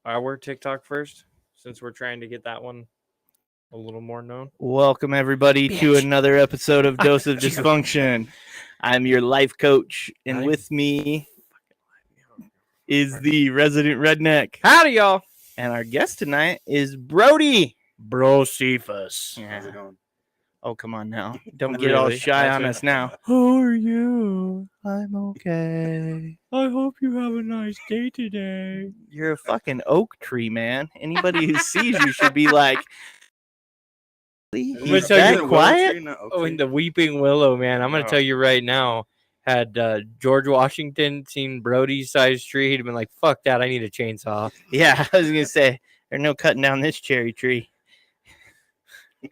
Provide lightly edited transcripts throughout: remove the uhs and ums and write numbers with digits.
our TikTok first, since we're trying to get that one a little more known. Welcome, everybody, to another episode of Dose of Dysfunction. I'm your life coach, and with me is the resident redneck. Howdy, y'all. And our guest tonight is Brody. Brosephus. How's it going? Oh, come on now. Don't get all Really? shy That's on it. us now. How are you? I'm okay. I hope you have a nice day today. You're a fucking oak tree, man. Anybody who sees you should be like, he's tell that you- quiet? Oh, and the weeping willow, man. I'm going to Oh. tell you right now, had George Washington seen Brody's size tree, he'd have been like, fuck that, I need a chainsaw. Yeah, I was going to say, there's no cutting down this cherry tree.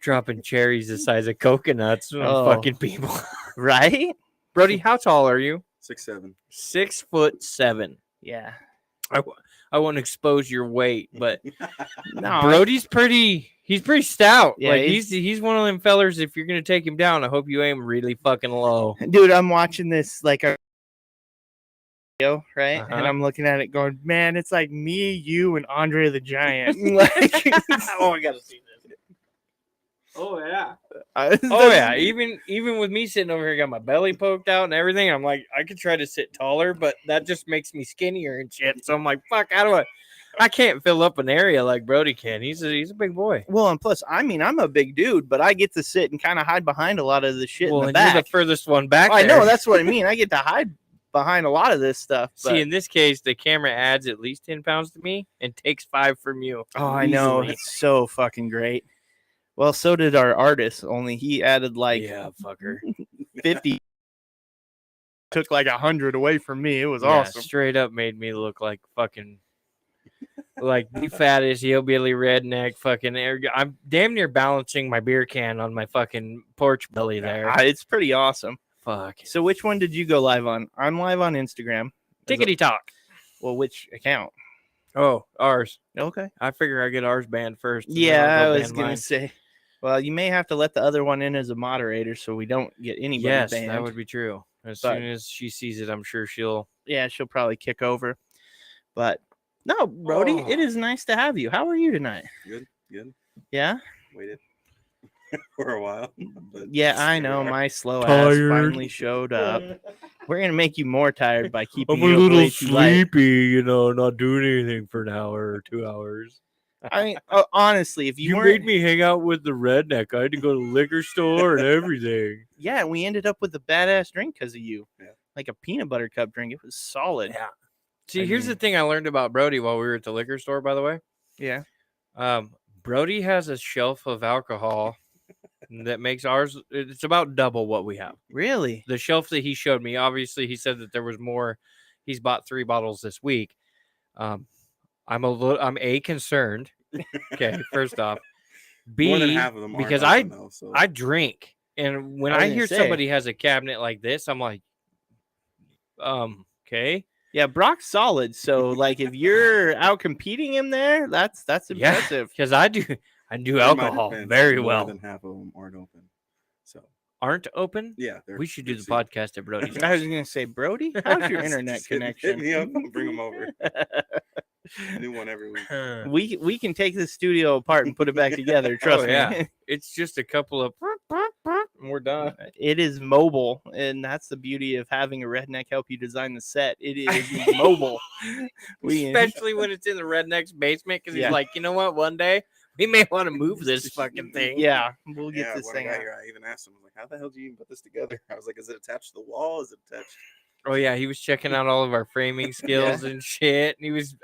Dropping cherries the size of coconuts on Oh. fucking people. Right? Brody, how tall are you? 6'7". 6'7". Yeah. I won't expose your weight, but No, Brody's he's pretty stout. Yeah, Like he's one of them fellers. If you're gonna take him down, I hope you aim really fucking low. dude, I'm watching this like a video, right? Uh-huh. And I'm looking at it going, man, it's like me, you, and Andre the Giant. Like, Oh, I gotta see this. Oh yeah. oh Oh yeah. Even with me sitting over here, got my belly poked out and everything. I'm like, I could try to sit taller, but that just makes me skinnier and shit. So I'm like, fuck, how do I can't fill up an area like Brody can. He's a big boy. Well, and plus, I mean, I'm a big dude, but I get to sit and kind of hide behind a lot of the shit in the and back. you're the furthest one back. Oh, I there. know, that's what I mean. I get to hide behind a lot of this stuff. But... See, in this case, the camera adds at least 10 pounds to me and takes 5 from you. Oh, I know. Easily. It's so fucking great. Well, so did our artist, only he added like Yeah, fucker. 50. Took like 100 away from me. It was Yeah, awesome. straight up made me look like fucking like the fattest hillbilly redneck fucking I'm damn near balancing my beer can on my fucking porch belly there. It's pretty awesome. Fuck. So which one did you go live on? I'm live on Instagram. Tickety talk. Well, which account? Oh, ours. Okay. I figure I get ours banned first. and then Yeah, I'll I go was ban going mine. to say. Well, you may have to let the other one in as a moderator so we don't get anybody Yes, banned. that would be true. As But- soon as she sees it, I'm sure she'll. Yeah, she'll probably kick over. But no, Brody, Oh. it is nice to have you. How are you tonight? Good. Yeah? Waited for a while. But Yeah, I here we know. are. My slow ass Tired. finally showed up. We're going to make you more tired by keeping I'm a you up little way too late. sleepy, not doing anything for an hour or 2 hours. I mean, honestly, if you You weren't... made me hang out with the redneck. I had to go to the liquor store and everything. Yeah, we ended up with a badass drink because of you. Yeah. Like a peanut butter cup drink. It was solid. Yeah. See, I here's mean- the thing I learned about Brody while we were at the liquor store, by the way. Yeah. Brody has a shelf of alcohol that makes ours, it's about double what we have. Really? The shelf that he showed me, obviously, he said that there was more. He's bought 3 bottles this week. I'm concerned. Okay, first off. B, More than half of them aren't because open, though, so. I drink, and when I was I gonna hear say. somebody has a cabinet like this, I'm like, okay, Yeah, Brock's solid. So, like, if you're out competing him there, that's yeah, impressive. because I do In my alcohol defense, very more well. than half of them aren't open. So Aren't open? yeah, they're We should do the sealed. podcast at Brody's. I was gonna say, Brody, how's your internet Just hit connection? me up and bring them over. New one every week. we can take the studio apart and put it back together. Trust me. yeah. It's just a couple of and we're done. It is mobile, and that's the beauty of having a redneck help you design the set. It is mobile. Especially when it's in the redneck's basement, because Yeah. he's like, you know what? One day we may want to move this fucking thing. Yeah, we'll get Yeah, this when thing I got out. here, I even asked him, like, how the hell do you even put this together? I was like, is it attached to the wall? Is it attached? Oh yeah, he was checking out all of our framing skills and shit. And he was.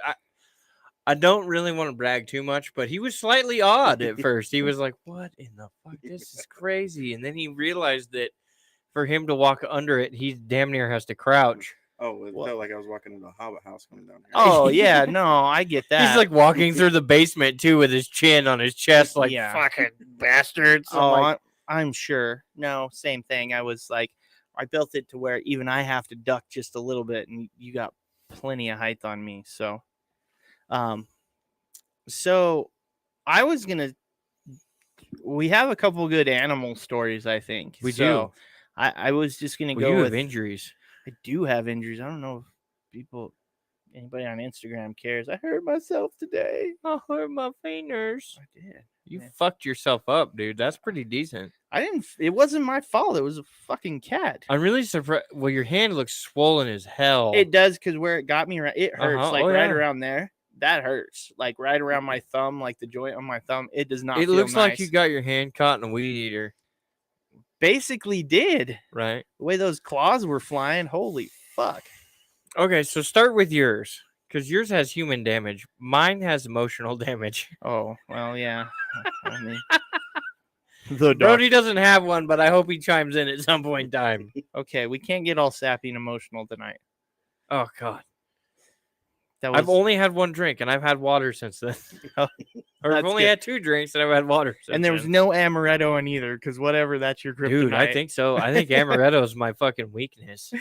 I don't really want to brag too much, but he was slightly odd at first. He was like, "What in the fuck? This is crazy." And then he realized that for him to walk under it, he damn near has to crouch. Oh, it What? felt like I was walking into a Hobbit house coming down here. Oh yeah, no, I get that. He's like walking through the basement too with his chin on his chest, like Yeah. fucking bastards. I'm Oh, like, I'm sure. No, same thing. I was like, I built it to where even I have to duck just a little bit, and you got plenty of height on me. So, so I was gonna. We have a couple good animal stories, I think. We So do. I was just gonna well, go you with. have injuries. I do have injuries. I don't know if people. anybody on Instagram cares, I hurt myself today. I hurt my fingers. I did. You Yeah. fucked yourself up, dude. That's pretty decent. I didn't. It wasn't my fault. It was a fucking cat. I'm really surprised. Well, your hand looks swollen as hell. It does, because where it got me, it hurts. Uh-huh. Like Oh, right yeah. around there. That hurts. Like right around my thumb, like the joint on my thumb. It does not. It feel looks like nice. you got your hand caught in a weed eater, Basically did. right? The way those claws were flying. Holy fuck. Okay, so start with yours, because yours has human damage. Mine has emotional damage. Oh well, yeah. I mean, the dog. Brody doesn't have one, but I hope he chimes in at some point in time. Okay, we can't get all sappy and emotional tonight. Oh God, That was I've only had one drink, and I've had water since then. Oh, Or I've that's only good. had 2 drinks, and I've had water since and there was then. no amaretto in either, because whatever, that's your kryptonite. Dude, I think so. I think amaretto is my fucking weakness.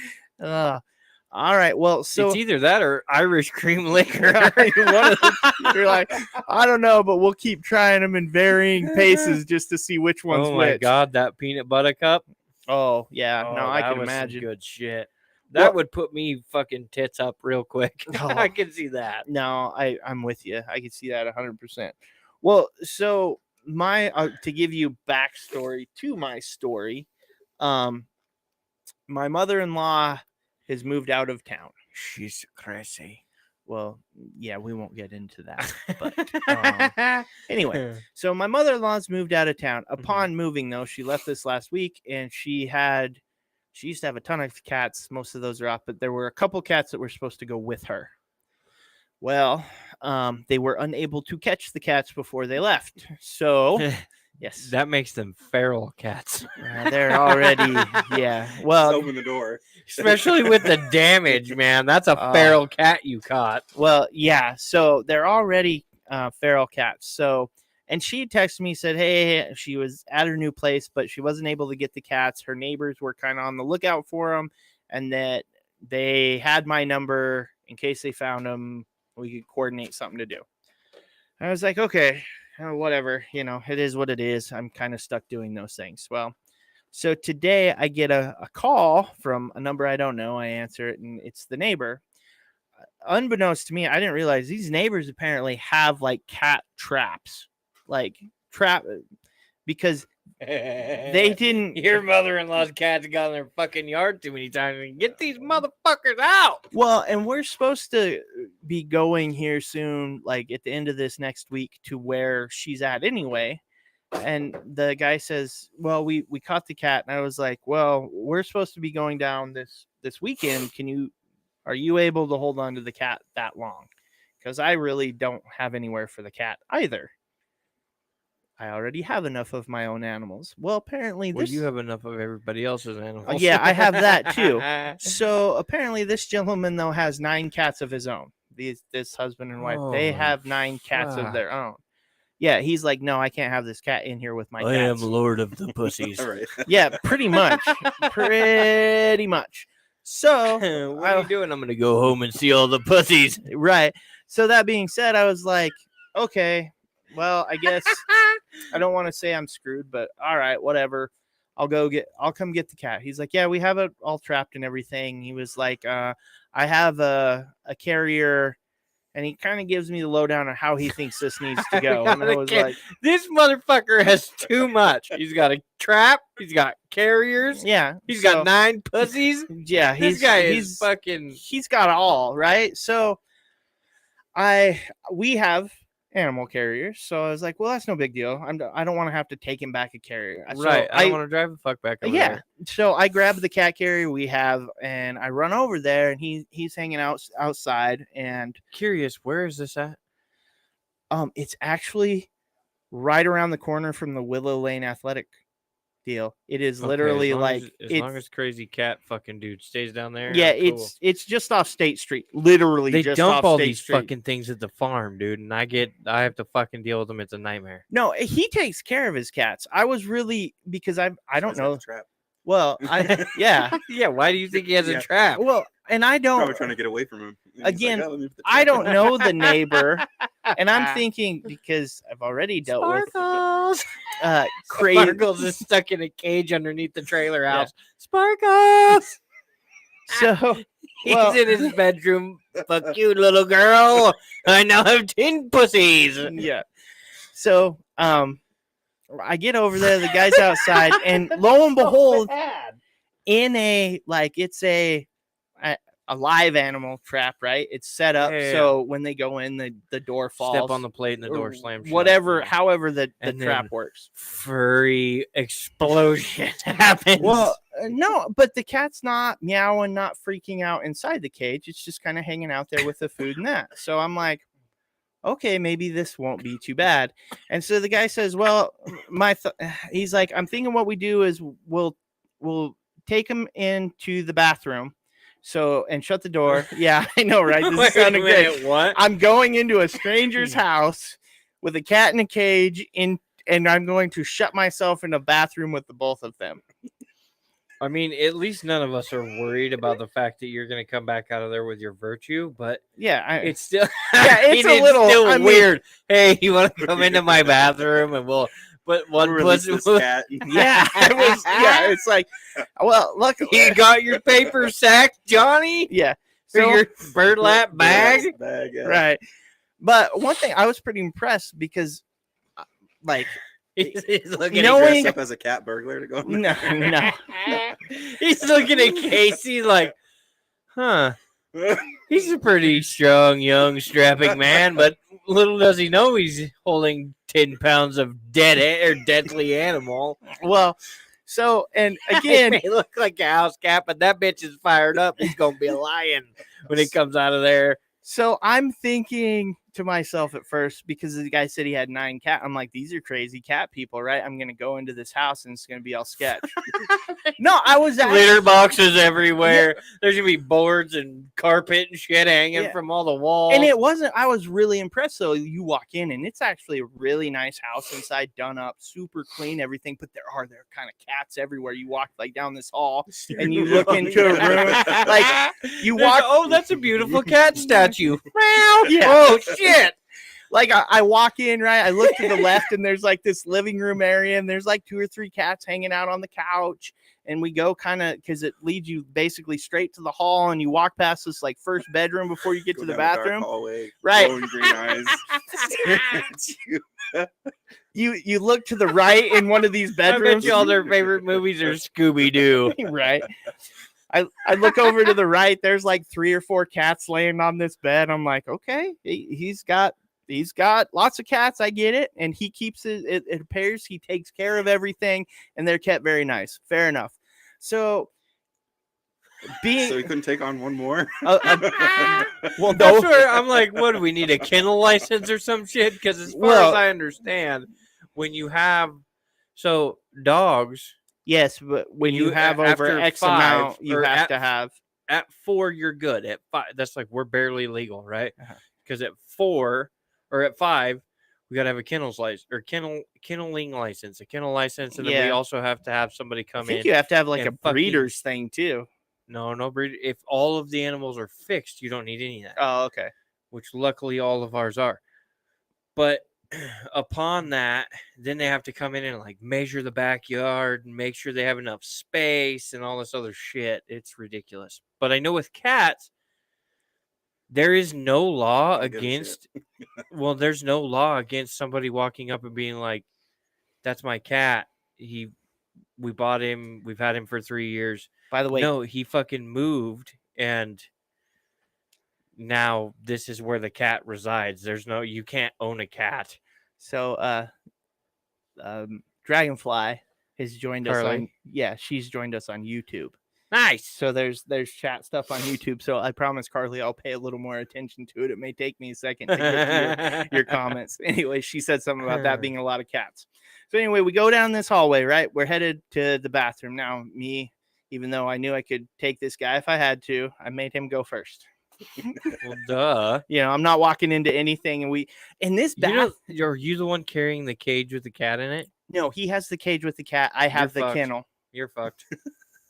All right. Well, so it's either that or Irish cream liquor. One of you're like, I don't know, but we'll keep trying them in varying paces just to see which one's Oh my which. God, that peanut butter cup. Oh yeah, no, Oh, I that can was some imagine. good shit. That Well- would put me fucking tits up real quick. Oh. I can see that. No, I'm with you. I can see that 100%. Well, so my to give you backstory to my story, my mother-in-law has moved out of town. She's crazy. Well, yeah, we won't get into that. But anyway, so my mother-in-law's moved out of town. Upon moving, though, she left this last week, and she used to have a ton of cats. Most of those are off, but there were a couple cats that were supposed to go with her. Well, they were unable to catch the cats before they left. So, yes, That makes them feral cats, they're already, yeah. Well, Just open the door. especially with the damage, man. That's a feral cat you caught. well, yeah. So they're already feral cats. So, and she texted me, said, hey, she was at her new place, but she wasn't able to get the cats. Her neighbors were kind of on the lookout for them, and that they had my number in case they found them. We could coordinate something to do. I was like, okay, whatever. It is what it is. I'm kind of stuck doing those things. Well, so today I get a call from a number I don't know. I answer it, and it's the neighbor. Unbeknownst to me, I didn't realize these neighbors apparently have like cat traps, because they didn't. Your mother-in-law's cat's got in their fucking yard too many times. Get these motherfuckers out. Well, and we're supposed to be going here soon, like at the end of this next week, to where she's at anyway. And the guy says, well, we caught the cat. And I was like, well, we're supposed to be going down this weekend. Are you able to hold on to the cat that long? Because I really don't have anywhere for the cat either. I already have enough of my own animals. Well, apparently Well, this. you have enough of everybody else's animals. Yeah, I have that too. So apparently this gentleman, though, has 9 cats of his own. This husband and wife, they Oh, have 9 cats of their own. Yeah, he's like, no, I can't have this cat in here with my I am cats. Lord of the Pussies. All right. Yeah, pretty much. Pretty much. So, What are you doing? I'm gonna go home and see all the pussies. right. So that being said, I was like, okay, well, I guess I don't want to say I'm screwed, but all right, whatever. I'll come get the cat. He's like, yeah, we have it all trapped and everything. He was like, I have a carrier, and he kind of gives me the lowdown on how he thinks this needs to go. And I was like, This motherfucker has too much. He's got a trap. He's got carriers. yeah, He's so- got 9 pussies. yeah, This guy is fucking. he's got it all, right? So we have animal carriers, so I was like, well, that's no big deal. I don't want to have to take him back a carrier. So Right. I don't want to drive the fuck back over yeah. there. So I grab the cat carrier we have, and I run over there, and he's hanging outside, and Curious, where is this at? it's actually right around the corner from the Willow Lane Athletic deal. It is Okay, literally as long like as long as crazy cat fucking dude stays down there. yeah, I'm cool. it's just off State Street, literally. They just dump off all State these Street. fucking things at the farm, dude, and I have to fucking deal with them. It's a nightmare. No, he takes care of his cats. I was really because I don't That's know. a trap. Well, yeah, Yeah, why do you think he has a Yeah. trap? well, and I don't. Probably trying to get away from him. And he's like, Again, "Oh, let me put the I trap don't in." know the neighbor, and I'm thinking because I've already dealt with Sparkles. crazy. Sparkles is stuck in a cage underneath the trailer house. Sparkles. So He's well, in his bedroom. Fuck you, little girl. I now have 10 pussies. yeah. So I get over there, the guy's outside, and lo and behold, in a it's a live animal trap, right? It's set up Yeah. so when they go in, the door falls. Step on the plate and the door or slams shut. whatever, Yeah. however the And trap then- works. Furry explosion happens. Well, no, but the cat's not meowing, not freaking out inside the cage. It's just kind of hanging out there with the food and that. So I'm like, okay, maybe this won't be too bad. And so the guy says, well, he's like, I'm thinking what we do is we'll take him into the bathroom. So, and shut the door. Yeah, I know, right? This is sounding great. What? I'm going into a stranger's house with a cat in a cage and I'm going to shut myself in a bathroom with the both of them. I mean, at least none of us are worried about the fact that you're going to come back out of there with your virtue, but Yeah, it's still yeah, it's a little still I mean, weird. Hey, you want to come into my bathroom and we'll put one Release pussy? this cat. yeah, it's like, well, look, You got your paper sack, Johnny, yeah, for so your burlap bag. Bag, yeah. right. But one thing I was pretty impressed because, like, He's looking Knowing- Dress up as a cat burglar to go. in no, there. no, He's looking at Casey like, huh? He's a pretty strong, young, strapping man, but little does he know he's holding 10 pounds of deadly animal. well, so and He again, may look like a house cat, but that bitch is fired up. He's gonna be a lion when he comes out of there. so I'm thinking to myself at first because the guy said he had 9 cat. I'm like, these are crazy cat people, right? I'm gonna go into this house and it's gonna be all sketch. No, I was Litter boxes everywhere. There's gonna be boards and carpet and shit hanging Yeah. from all the walls. and it wasn't. I was really impressed. So you walk in and it's actually a really nice house inside, done up, super clean, everything. But there kind of cats everywhere. You walk down this hall and you look into a room, like you There's walk. oh, that's a beautiful cat statue. Yeah. Oh shit. Like I walk in, right? I look to the left and there's like this living room area and there's like 2 or 3 cats hanging out on the couch. And we go kind of because it leads you basically straight to the hall and you walk past this like first bedroom before you get Go to the down a dark bathroom. hallway, Right. glowing green eyes. staring at you. You look to the right in one of these I bet bedrooms. you all their favorite movies are Scooby Doo. Right. I look over to the right. There's like 3 or 4 cats laying on this bed. I'm like, okay, he's got lots of cats. I get it, and he keeps it. It appears he takes care of everything, and they're kept very nice. Fair enough. So, being So he couldn't take on one more. well, That's no, where I'm like, what do we need a kennel license or some shit? Because as far Well- as I understand, when you have dogs yes, but when you You- have over after X 5 amount, you or have at- to have. at 4 you're good. At 5 that's like we're barely legal, right? Uh-huh. Because at 4 or at 5 we gotta have a kennels license or kenneling license, a kennel license, and then we Yeah. also have to have somebody I come think in. you have to have like a and fucking- breeder's thing too. No breed. If all of the animals are fixed, you don't need any of that. Oh, okay. Which luckily all of ours are. But upon that, then they have to come in and like measure the backyard and make sure they have enough space and all this other shit. It's ridiculous. But I know with cats, there is no law Don't give a shit. against well, there's no law against somebody walking up and being like, that's my cat. We bought him, we've had him for 3 years. By the way, No, he fucking moved and now this is where the cat resides. You can't own a cat. so Dragonfly has joined us on. Carly? Yeah, she's joined us on YouTube. Nice. So there's chat stuff on YouTube. So I promise, Carly, I'll pay a little more attention to it. It may take me a second to get to your comments. Anyway, she said something about that being a lot of cats. So anyway, we go down this hallway, right? We're headed to the bathroom. Now, me, even though I knew I could take this guy if I had to, I made him go first. Well, duh. You know, I'm not walking into anything. And in this bath, Are you the one carrying the cage with the cat in it? no, he has the cage with the cat. I have the fucked. kennel. You're fucked.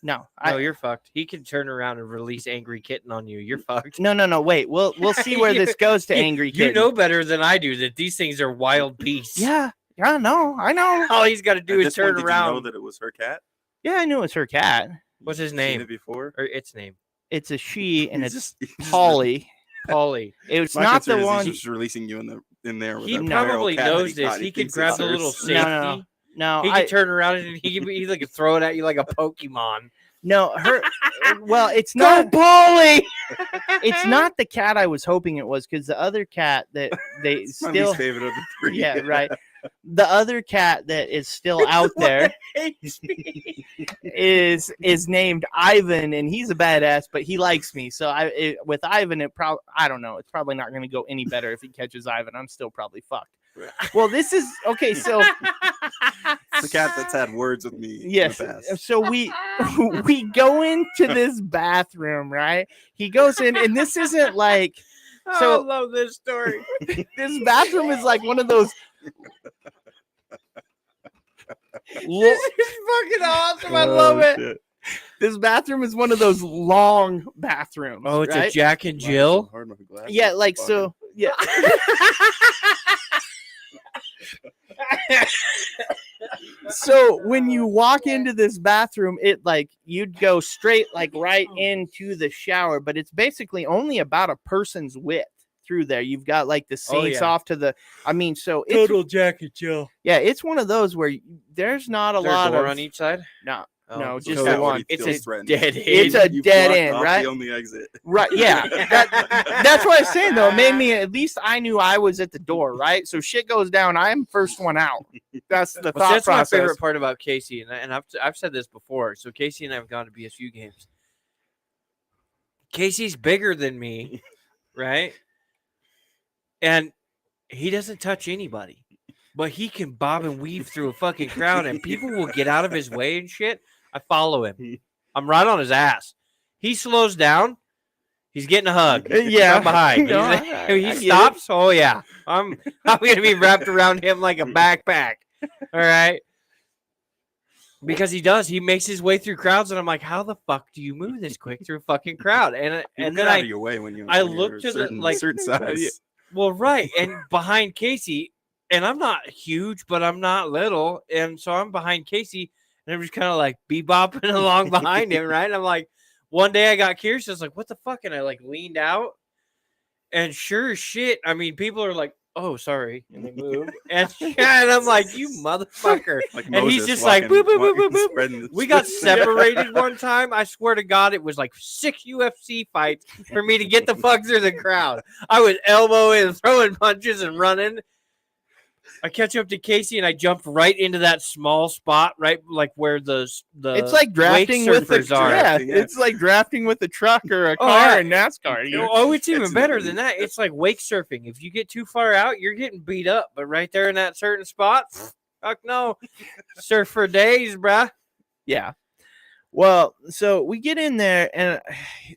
No, No, you're fucked. He can turn around and release Angry Kitten on you. You're fucked. no. Wait, we'll see where this goes to Angry You Kitten. know better than I do that these things are wild beasts. Yeah, I know. All he's got to do At is this turn point, did you know around. that it was her cat? Yeah, I knew it was her cat. What's his Seen name? it before? Or its name? It's a she, and He's it's just- Polly. Polly. It's My not concern the is one. he's just releasing you in there. With He that feral probably cat that knows he this. caught. He could thinks grab it's the little ours. safety. No, He could turn around and he like throw it at you like a Pokemon. no, her. Well, it's Go, not. Polly! It's not the cat I was hoping it was, because the other cat that they It's my still. least favorite of the three. Yeah, right. The other cat that is still out there is named Ivan, and he's a badass, but he likes me. So with Ivan, I don't know. It's probably not going to go any better if he catches Ivan. I'm still probably fucked. Right. Well, this is okay. So It's the cat that's had words with me. yes, In the past. so we go into this bathroom, right? He goes in, and this isn't like. So- I love this story. This bathroom is like one of those. This is fucking awesome. I love Oh, it. shit. This bathroom is one of those long bathrooms. Oh, it's right? a Jack and Mine is so Jill. hard with the glasses. Yeah, like Fucking- so. Yeah. So when you walk into this bathroom, it like you'd go straight like right into the shower, but it's basically only about a person's width through there. You've got like the Oh, sinks yeah. off to the. I mean, so it's Jack and Jill. yeah, it's one of those where there's not a Is there lot a door of on each side? no. Oh, No, So just is the that what one. he It's feels a threatened? dead It's end. a You've dead blocked end, off right? The only exit. Right, yeah. That's what I'm saying though. It made me at least I knew I was at the door, right? So shit goes down, I'm first one out. That's the Well, thought that's my process. favorite part about Casey, and I've said this before. So Casey and I have gone to BSU games. Casey's bigger than me, right? And he doesn't touch anybody, but he can bob and weave through a fucking crowd, and people will get out of his way and shit. I follow him. I'm right on his ass. He slows down. He's getting a hug. Yeah. I'm behind. No, He's- I he get it. stops. Oh yeah, I'm gonna be wrapped around him like a backpack. All right. Because he does. He makes his way through crowds, and I'm like, how the fuck do you move this quick through a fucking crowd? And You and get then out I of your way when you. I when you're look a to the, certain, like- certain size. well, right, and behind Casey, and I'm not huge, but I'm not little, and so I'm behind Casey, and I'm just kind of like bebopping along behind him, right? And I'm like, one day I got curious, I was like, what the fuck? And I like leaned out, and sure as shit, I mean, people are like, oh, sorry, and they move, and I'm like, you motherfucker. Like And he's Moses just like, walking- boop, boop, boop, walking, boop, boop. spreading the- We got separated one time. I swear to God, it was like 6 UFC fights for me to get the fuck through the crowd. I was elbowing and throwing punches and running. I catch up to Casey and I jumped right into that small spot, right like where the It's like wake drafting with a surfers are. yeah, Drafting, yeah. it's like drafting with a truck or a Oh, car yeah. in NASCAR. Oh, it's even It's better literally- than that. It's like wake surfing. If you get too far out, you're getting beat up. But right there in that certain spot, fuck no. Surf for days, bruh. Yeah. Well, so we get in there and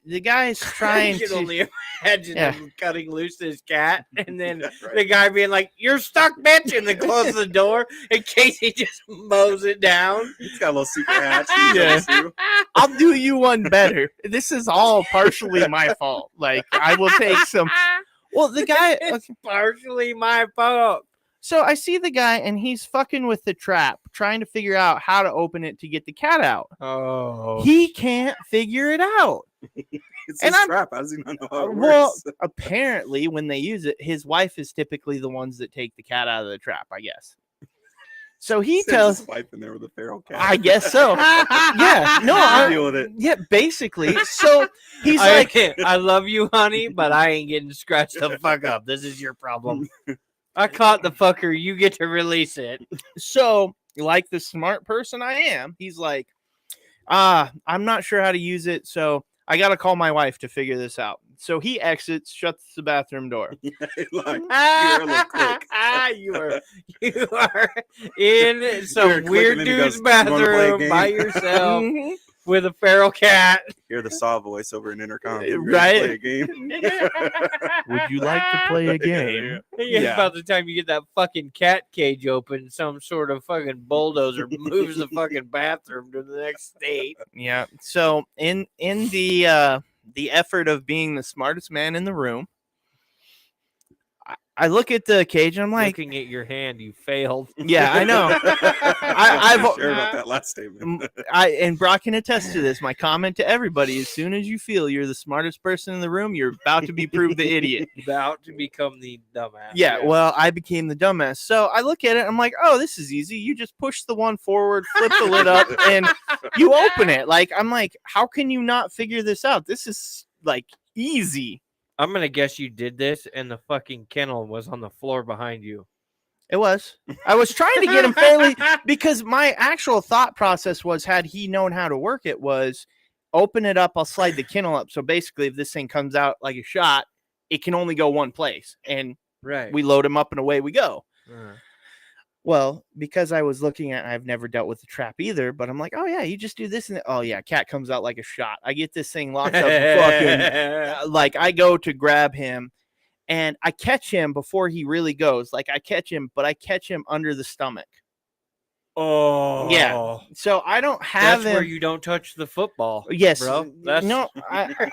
the guy's trying I can to only imagine Yeah. him cutting loose this cat and then Right. the guy being like, "You're stuck, bitch," and then close the door and Casey just mows it down. He's got a little secret hatch. Yeah. Yeah. I'll do you one better. This is all partially my fault. Like I will take some. Well, the guy. It's partially my fault. So I see the guy and he's fucking with the trap, trying to figure out how to open it to get the cat out. Oh, He can't figure it out. It's And his I'm- trap. How does he not know how it Well, works? apparently, when they use it, his wife is typically the ones that take the cat out of the trap, I guess. So he Sends tells, his wife in there with a feral cat. I guess so. Yeah, no, You I, deal with it. yeah, basically. So he's like, I love you, honey, but I ain't getting scratched the fuck up. This is your problem. I caught the fucker. You get to release it. so like the smart person I am, he's like, I'm not sure how to use it, so I got to call my wife to figure this out. So he exits, shuts the bathroom door. Like, you're a little quick. you are in some You're quick, weird and then he dude's goes, "You wanna play a bathroom by game?" yourself Mhm. with a feral cat. Hear the saw voice over an intercom. You ready to Right. play a game? Would you like to play a game? Yeah, Yeah. about the time you get that fucking cat cage open, some sort of fucking bulldozer moves the fucking bathroom to the next state. Yeah. So in the effort of being the smartest man in the room, I look at the cage and I'm like, looking at your hand, you failed. yeah, I know. I'm not sure about that last statement. And Brock can attest to this. My comment to everybody: as soon as you feel you're the smartest person in the room, you're about to be proved the idiot. About to become the dumbass. Yeah, well, I became the dumbass. So I look at it, I'm like, oh, this is easy. You just push the one forward, flip the lid up, and you open it. Like, I'm like, how can you not figure this out? This is like easy. I'm gonna guess you did this, and the fucking kennel was on the floor behind you. It was. I was trying to get him fairly because my actual thought process was, had he known how to work it, was open it up, I'll slide the kennel up. So basically, if this thing comes out like a shot, it can only go one place. And Right. we load him up and away we go. Well, because I was looking at, I've never dealt with the trap either, but I'm like, oh yeah, you just do this, and oh yeah, cat comes out like a shot. I get this thing locked up, fucking like I go to grab him, and I catch him before he really goes. Like I catch him, but I catch him under the stomach. Oh Yeah. So I don't have that's him. where you don't touch the football. Yes, bro. That's no,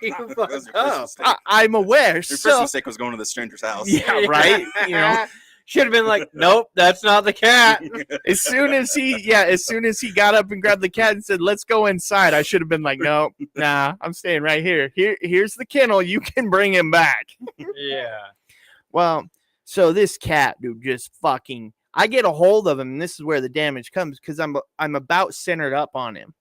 you That fucked was your first up. mistake. I'm aware. Your first So mistake was going to the stranger's house. yeah, right. You know, should have been like, nope, that's not the cat. as soon as he got up and grabbed the cat and said, "Let's go inside," I should have been like, "No, nah, I'm staying right here. Here's the kennel. You can bring him back." Yeah. Well, so this cat, dude, just fucking. I get a hold of him, and this is where the damage comes because I'm about centered up on him.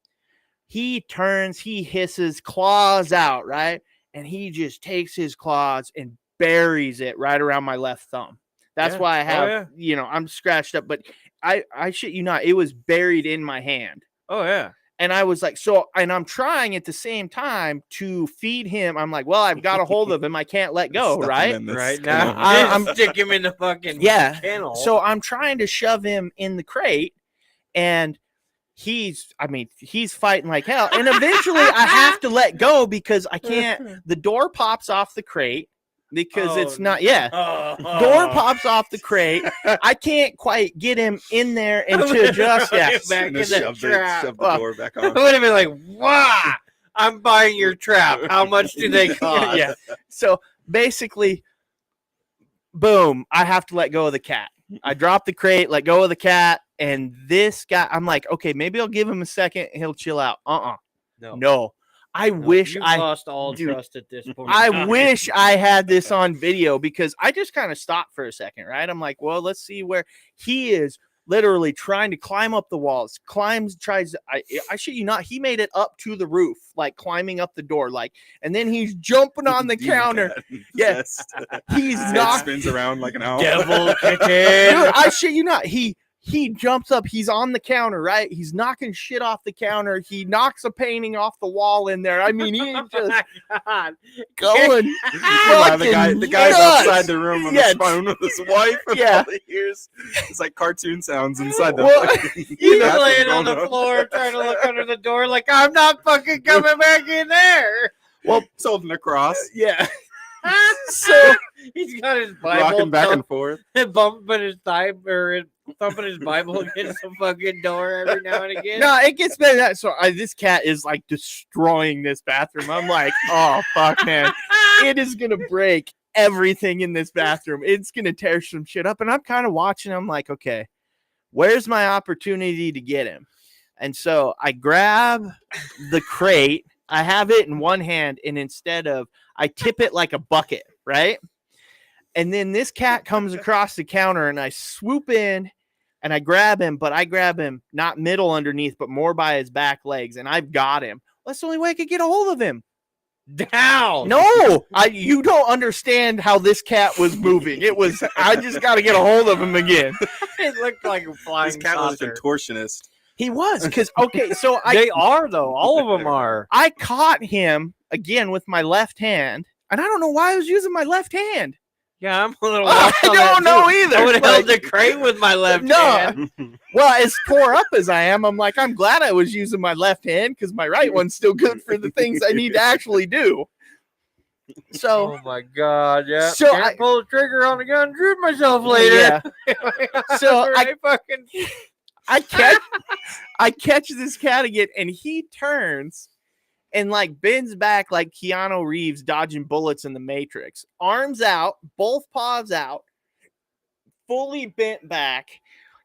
He turns, he hisses, claws out, right, and he just takes his claws and buries it right around my left thumb. That's why I have, I'm scratched up, but I shit you not, it was buried in my hand. Oh yeah. And I was like, and I'm trying at the same time to feed him. I'm like, well, I've got a hold of him. I can't let go, Stuff him right? in this Right kennel. now, I'm stick him in the fucking kennel. So I'm trying to shove him in the crate, and he's fighting like hell. And eventually I have to let go because I can't. The door pops off the crate because it's not. Yeah. Door pops off the crate. I can't quite get him in there and to adjust. Yeah. Back in the Shove trap. the door back I on. would have been like, wow, I'm buying your trap. How much do they cost? Yeah. So basically, boom, I have to let go of the cat. I drop the crate, let go of the cat, and this guy, I'm like, okay, maybe I'll give him a second. He'll chill out. No. I wish You've I lost all dude, trust at this point. I wish I had this on video because I just kind of stopped for a second, right? I'm like, well, let's see where he is literally trying to climb up the walls, I shit you not, he made it up to the roof, like climbing up the door, like, and then he's jumping on the counter. Yes. He's not spins around like an owl. Devil kitten. Dude, I shit you not. He jumps up. He's on the counter, right? He's knocking shit off the counter. He knocks a painting off the wall in there. I mean, he's just going. Yeah, the guy's nuts. outside the room on Yeah. his phone with his wife, and Yeah. all he hears is like cartoon sounds inside the. Well, He's bathroom laying on going the floor trying to look under the door like, I'm not fucking coming back in there. Well, he's holding a cross, Yeah. So he's got his Bible rocking back and forth. bumping his thigh or thumping his Bible against the fucking door every now and again. no, it gets better than that. So this cat is like destroying this bathroom. I'm like, oh fuck, man, it is gonna break everything in this bathroom. It's gonna tear some shit up. And I'm kind of watching. I'm like, okay, where's my opportunity to get him? And so I grab the crate. I have it in one hand, and instead of, I tip it like a bucket, right? And then this cat comes across the counter, and I swoop in, and I grab him, but I grab him not middle underneath, but more by his back legs, and I've got him. That's the only way I could get a hold of him. Down. No, you don't understand how this cat was moving. I just got to get a hold of him again. It looked like a flying This cat was a saucer. contortionist. He was, because, okay, so They are, though. All of them are. I caught him again with my left hand, and I don't know why I was using my left hand. Yeah, I'm a little I lost on don't that, know too. either. I would have held Like, the crate with my left No. hand. well, as tore up as I am, I'm like, I'm glad I was using my left hand because my right one's still good for the things I need to actually do. So, Oh my god, yeah. So Can't I- pull the trigger on the gun and shoot myself later. yeah. So I fucking I catch this cat again, and he turns, and like bends back like Keanu Reeves dodging bullets in the Matrix. Arms out, both paws out, fully bent back,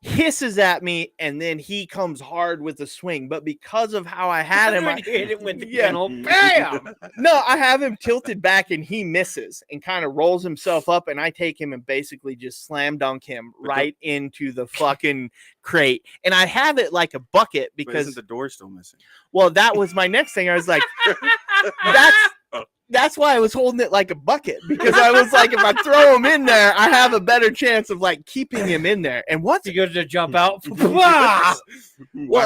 hisses at me, and then he comes hard with the swing. But because of how I had him, When you hit him with the yeah. kennel, bam! No, I have him tilted back and he misses and kind of rolls himself up, and I take him and basically just slam dunk him right into the fucking crate. And I have it like a bucket But because isn't the door still missing? well, that was my next thing. I was like, that's why I was holding it like a bucket, because I was like, if I throw him in there, I have a better chance of like keeping him in there. And once He goes to jump out. well,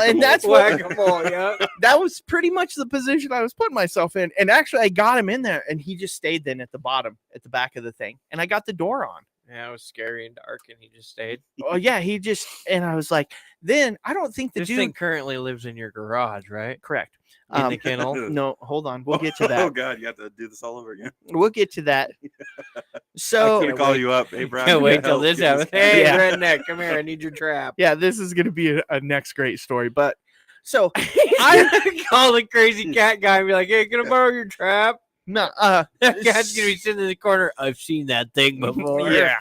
and that's what Whack-a-mole, yeah. that was pretty much the position I was putting myself in. And actually, I got him in there, and he just stayed then at the bottom, at the back of the thing, and I got the door on. Yeah, it was scary and dark, and he just stayed. Oh yeah, he just, and I was like, then I don't think the This dude thing currently lives in your garage, right? correct. In the kennel. No, hold on, we'll get to Oh that. God, you have to do this all over again. We'll get to that. I'm So gonna call you up. Hey, Brian. Can't you wait gotta till help this get happens. cat. Hey, Yeah. redneck, come here. I need your trap. yeah, this is gonna be a next great story. But so I call the crazy cat guy and be like, "Hey, can I borrow your trap?" no, That guy's gonna be sitting in the corner. I've seen that thing before. yeah,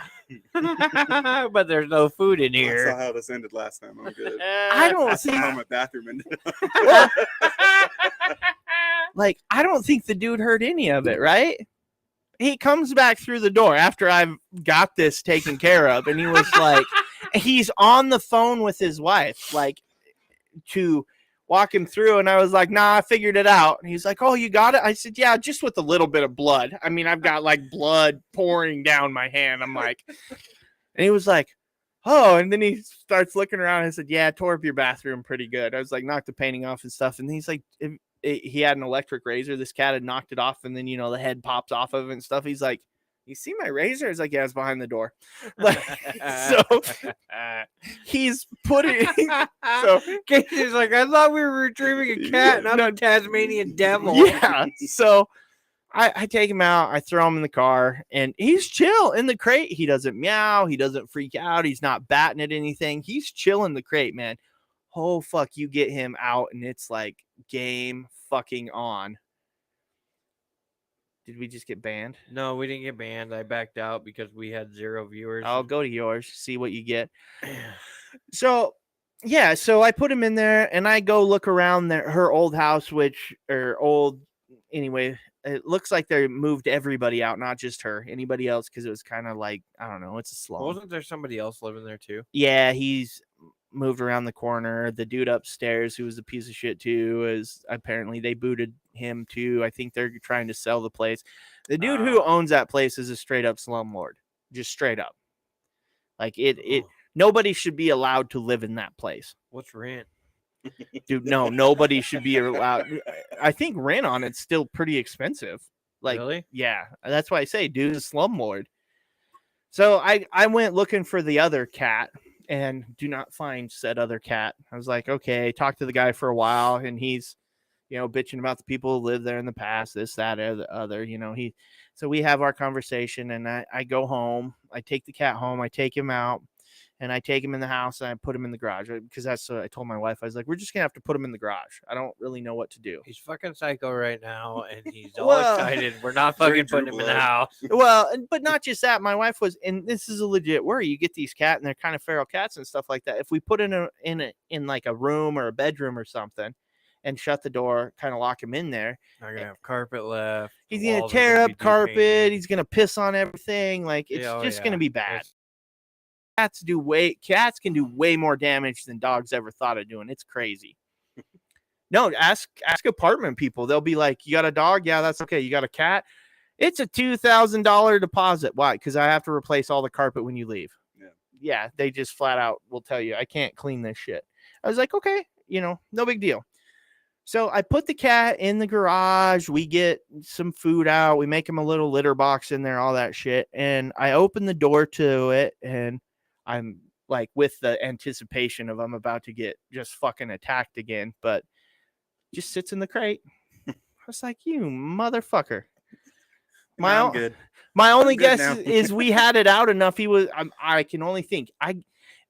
but there's no food in I saw here. how this ended last time. I'm good. I don't I saw think how my bathroom ended. like I don't think the dude heard any of it, right? He comes back through the door after I've got this taken care of, and he was like, he's on the phone with his wife, like to walk him through, and I was like, nah, I figured it out. And he's like, oh, you got it? I said, yeah, just with a little bit of blood. I mean, I've got like blood pouring down my hand. I'm like, and he was like, oh, and then he starts looking around. I said, yeah, I tore up your bathroom pretty good. I was like, knocked the painting off and stuff. And he's like, he had an electric razor. This cat had knocked it off, and then the head pops off of it and stuff. He's like, you see my razor? It's like, yeah, it's behind the door. Like, so he's putting so Casey's like, I thought we were retrieving a cat, not a Tasmanian devil. yeah. So I take him out, I throw him in the car, and he's chill in the crate. He doesn't meow, he doesn't freak out, he's not batting at anything. He's chill in the crate, man. Oh fuck, you get him out and it's like game fucking on. Did we just get banned? No, we didn't get banned. I backed out because we had 0 viewers. I'll go to yours, see what you get. So yeah, so I put him in there and I go look around her old house, anyway, it looks like they moved everybody out, not just her, anybody else, because it was kind of like, I don't know, it's a slum. Wasn't there somebody else living there too? Yeah, he's moved around the corner. The dude upstairs, who was a piece of shit too, is apparently they booted him too. I think they're trying to sell the place. The dude who owns that place is a straight up slumlord, just straight up. Like it nobody should be allowed to live in that place. What's rent? Dude, no, nobody should be allowed. I think rent on it's still pretty expensive. Like, Really? yeah, that's why I say dude's a slumlord. So I went looking for the other cat and do not find said other cat. I was like, okay, talked to the guy for a while, and he's, bitching about the people who lived there in the past, this, that, or the other. So we have our conversation, and I go home. I take the cat home. I take him out, and I take him in the house, and I put him in the garage, right? Because that's what I told my wife. I was like, we're just gonna have to put him in the garage. I don't really know what to do. He's fucking psycho right now, and he's all Well, excited. We're not Very fucking putting him in the Drew house. Well, but not just that. My wife was, and this is a legit worry. You get these cat, and they're kind of feral cats and stuff like that. If we put in like a room or a bedroom or something, and shut the door, kind of lock him in there, Not gonna have carpet left. he's the gonna walls are tear gonna up be carpet. depainted. He's gonna piss on everything. Like it's Yeah, oh, just yeah. gonna be bad. It's- Cats can do way more damage than dogs ever thought of doing. It's crazy. No, ask apartment people. They'll be like, you got a dog? Yeah, that's okay. You got a cat? It's a $2,000 deposit. Why? Because I have to replace all the carpet when you leave. Yeah, they just flat out will tell you, I can't clean this shit. I was like, okay, no big deal. So I put the cat in the garage. We get some food out. We make him a little litter box in there, all that shit. And I open the door to it, and I'm like with the anticipation of I'm about to get just fucking attacked again, but just sits in the crate. I was like, you motherfucker. I'm good. My only I'm good guess now. is we had it out enough. I can only think.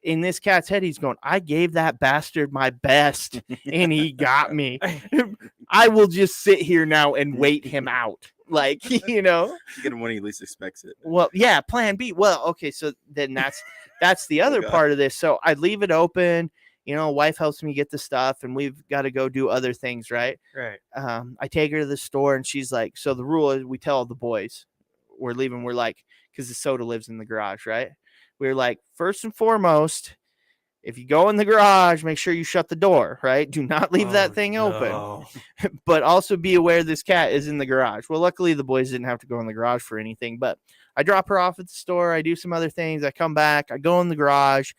in this cat's head, he's going, I gave that bastard my best and he got me. I will just sit here now and wait him out. Like, You get him when he least expects it. Well, yeah, plan B. Well, okay, so then that's the other God. part of this. So I leave it open. Wife helps me get the stuff, and we've got to go do other things, right? Right. I take her to the store, and she's like, so the rule is we tell the boys we're leaving. We're like, because the soda lives in the garage, right? We're like, first and foremost, if you go in the garage, make sure you shut the door, right? Do not leave that thing open. But also be aware this cat is in the garage. Well, luckily the boys didn't have to go in the garage for anything, but I drop her off at the store. I do some other things. I come back. I go in the garage,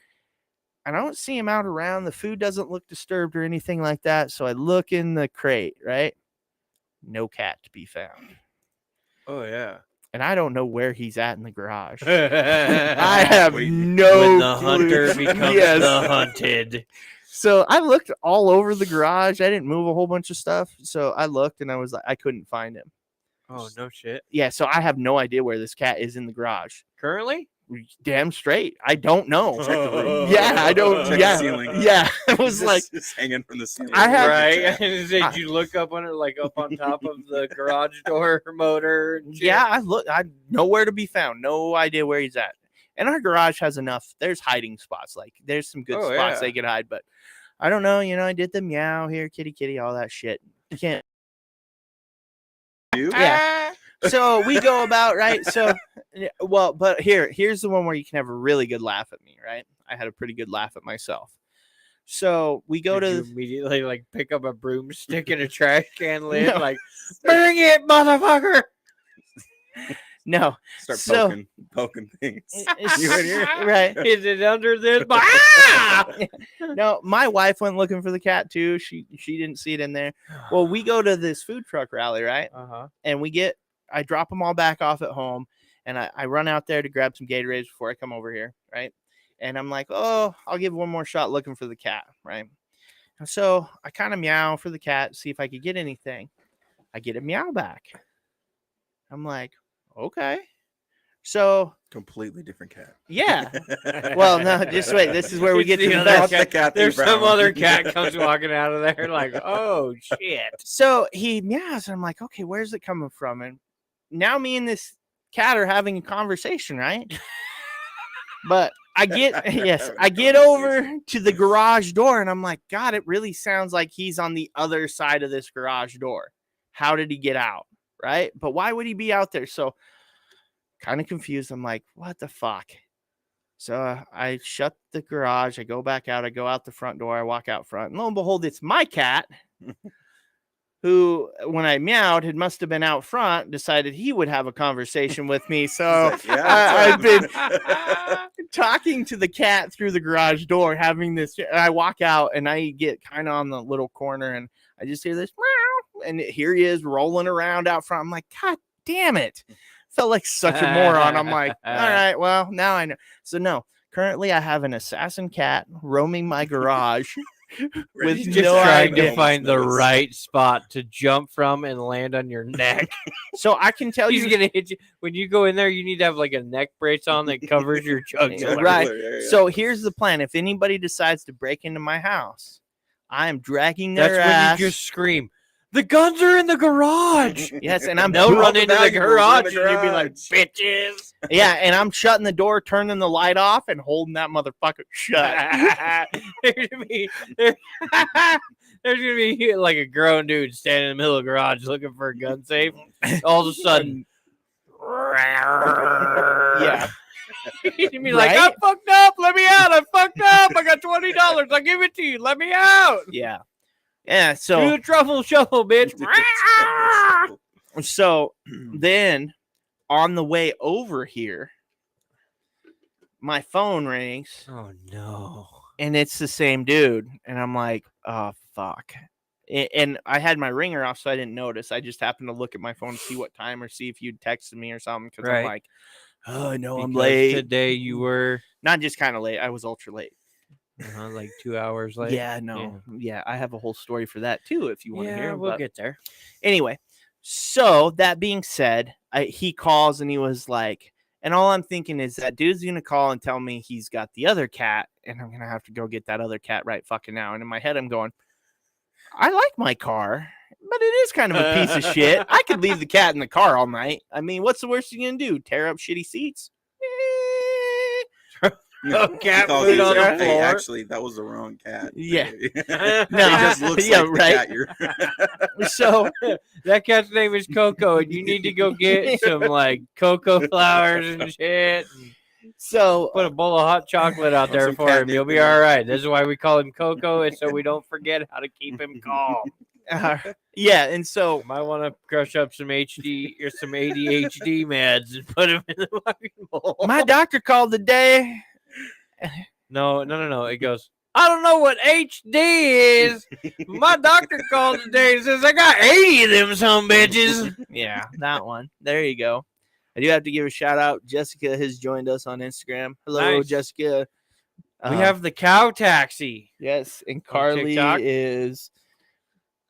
and I don't see him out around. The food doesn't look disturbed or anything like that. So I look in the crate, right? No cat to be found. Oh, yeah. And I don't know where he's at in the garage. I I have no when the clue. hunter becomes Yes. the hunted. So I looked all over the garage. I didn't move a whole bunch of stuff. So I looked and I was like, I couldn't find him. Oh, no shit. Yeah, so I have no idea where this cat is in the garage. Currently? Damn straight. I don't know. Check the roof. Yeah, I don't. Check Yeah, the ceiling. yeah. I was like, just hanging from the ceiling. I have- Right? Did you look up on it, like up on top of the garage door motor? And shit? yeah, I nowhere to be found. No idea where he's at. And our garage has enough. There's hiding spots. Like there's some good Oh, spots yeah. they could hide, but I don't know. I did the meow here, kitty, kitty, all that shit. You can't. You? Yeah. So we go about, right? So, well, but here's the one where you can have a really good laugh at me, right? I had a pretty good laugh at myself. So we go Did to you immediately like pick up a broomstick and a trash can lid, No. like bring it, motherfucker. no, Start So- poking things. it's- You in here? right? Is it under this? Ah! No, my wife went looking for the cat too. She didn't see it in there. Well, we go to this food truck rally, right? Uh-huh. And I drop them all back off at home, and I run out there to grab some Gatorades before I come over here, right? And I'm like, oh, I'll give one more shot looking for the cat, right? And so I kind of meow for the cat, see if I could get anything. I get a meow back. I'm like, okay. So Completely different cat. yeah. Well, no, just wait. This is where we It's get to the the other best. The cat There's thing, some Brown. other cat comes walking out of there like, oh shit. So he meows, and I'm like, okay, where's it coming from? And now me and this cat are having a conversation, right? But I get over to the garage door, and I'm like, God, it really sounds like he's on the other side of this garage door. How did he get out? Right? But why would he be out there? So kind of confused. I'm like, what the fuck? So I shut the garage. I go back out. I go out the front door. I walk out front. And lo and behold, it's my cat who, when I meowed, must have been out front, decided he would have a conversation with me. So I've been talking to the cat through the garage door, having this. I walk out and I get kind of on the little corner and I just hear this meow. And here he is rolling around out front. I'm like, God damn it. Felt like such a moron. I'm like, all right, well, now I know. So no, currently I have an assassin cat roaming my garage with He's just no trying idea. to find the right spot to jump from and land on your neck. So I can tell He's you, gonna hit you when you go in there. You need to have like a neck brace on that covers your jugular. Right. Yeah. So here's the plan. If anybody decides to break into my house, I am dragging their That's ass. when you just scream, "The guns are in the garage!" Yes, and I'm They'll All run the into the valuables are in garage, the and you'll be like, garage. "Bitches!" yeah, and I'm shutting the door, turning the light off, and holding that motherfucker shut. there's gonna be there's gonna be like a grown dude standing in the middle of the garage looking for a gun safe. All of a sudden, Yeah. you'd be like, Right? "I fucked up. Let me out. I fucked up. I got $20. I'll give it to you. Let me out. Yeah. Yeah. Do So the truffle shuffle, bitch." so then on the way over here, my phone rings Oh no. and it's the same dude. And I'm like, oh fuck. And I had my ringer off, so I didn't notice. I just happened to look at my phone to see what time or see if you'd texted me or something. Because I'm Right. like, oh, I know I'm Because late. today. You were Not just kind of late. I was ultra late. like 2 hours late. Yeah, no. Yeah, I have a whole story for that too if you want to hear. we'll but get there. anyway, so that being said, he calls and he was like, And all I'm thinking is that dude's going to call and tell me he's got the other cat, and I'm going to have to go get that other cat right fucking now. And in my head, I'm going, I like my car, but it is kind of a piece of shit. I could leave the cat in the car all night. I mean, what's the worst you're going to do? Tear up shitty seats? Cat Calls food you, on say, the hey, floor. actually, that was the wrong cat. Yeah. It No. just looks Yeah, like the right. cat you're... So That cat's name is Coco, and you need to go get some like cocoa flowers and shit. And put a bowl of hot chocolate out there Some for him. catnip You'll be in all there. right. This is why we call him Coco, and so we don't forget how to keep him calm. yeah, and so Might want to crush up some HD or some ADHD meds and put him in the fucking bowl. my doctor called today. No. It goes, I don't know what HD is. My doctor called today and says I got 80 of them some bitches. Yeah, that one. There you go. I do have to give a shout out. Jessica has joined us on Instagram. Hello, Nice. Jessica. We have the cow taxi. Yes, and on Carly TikTok. is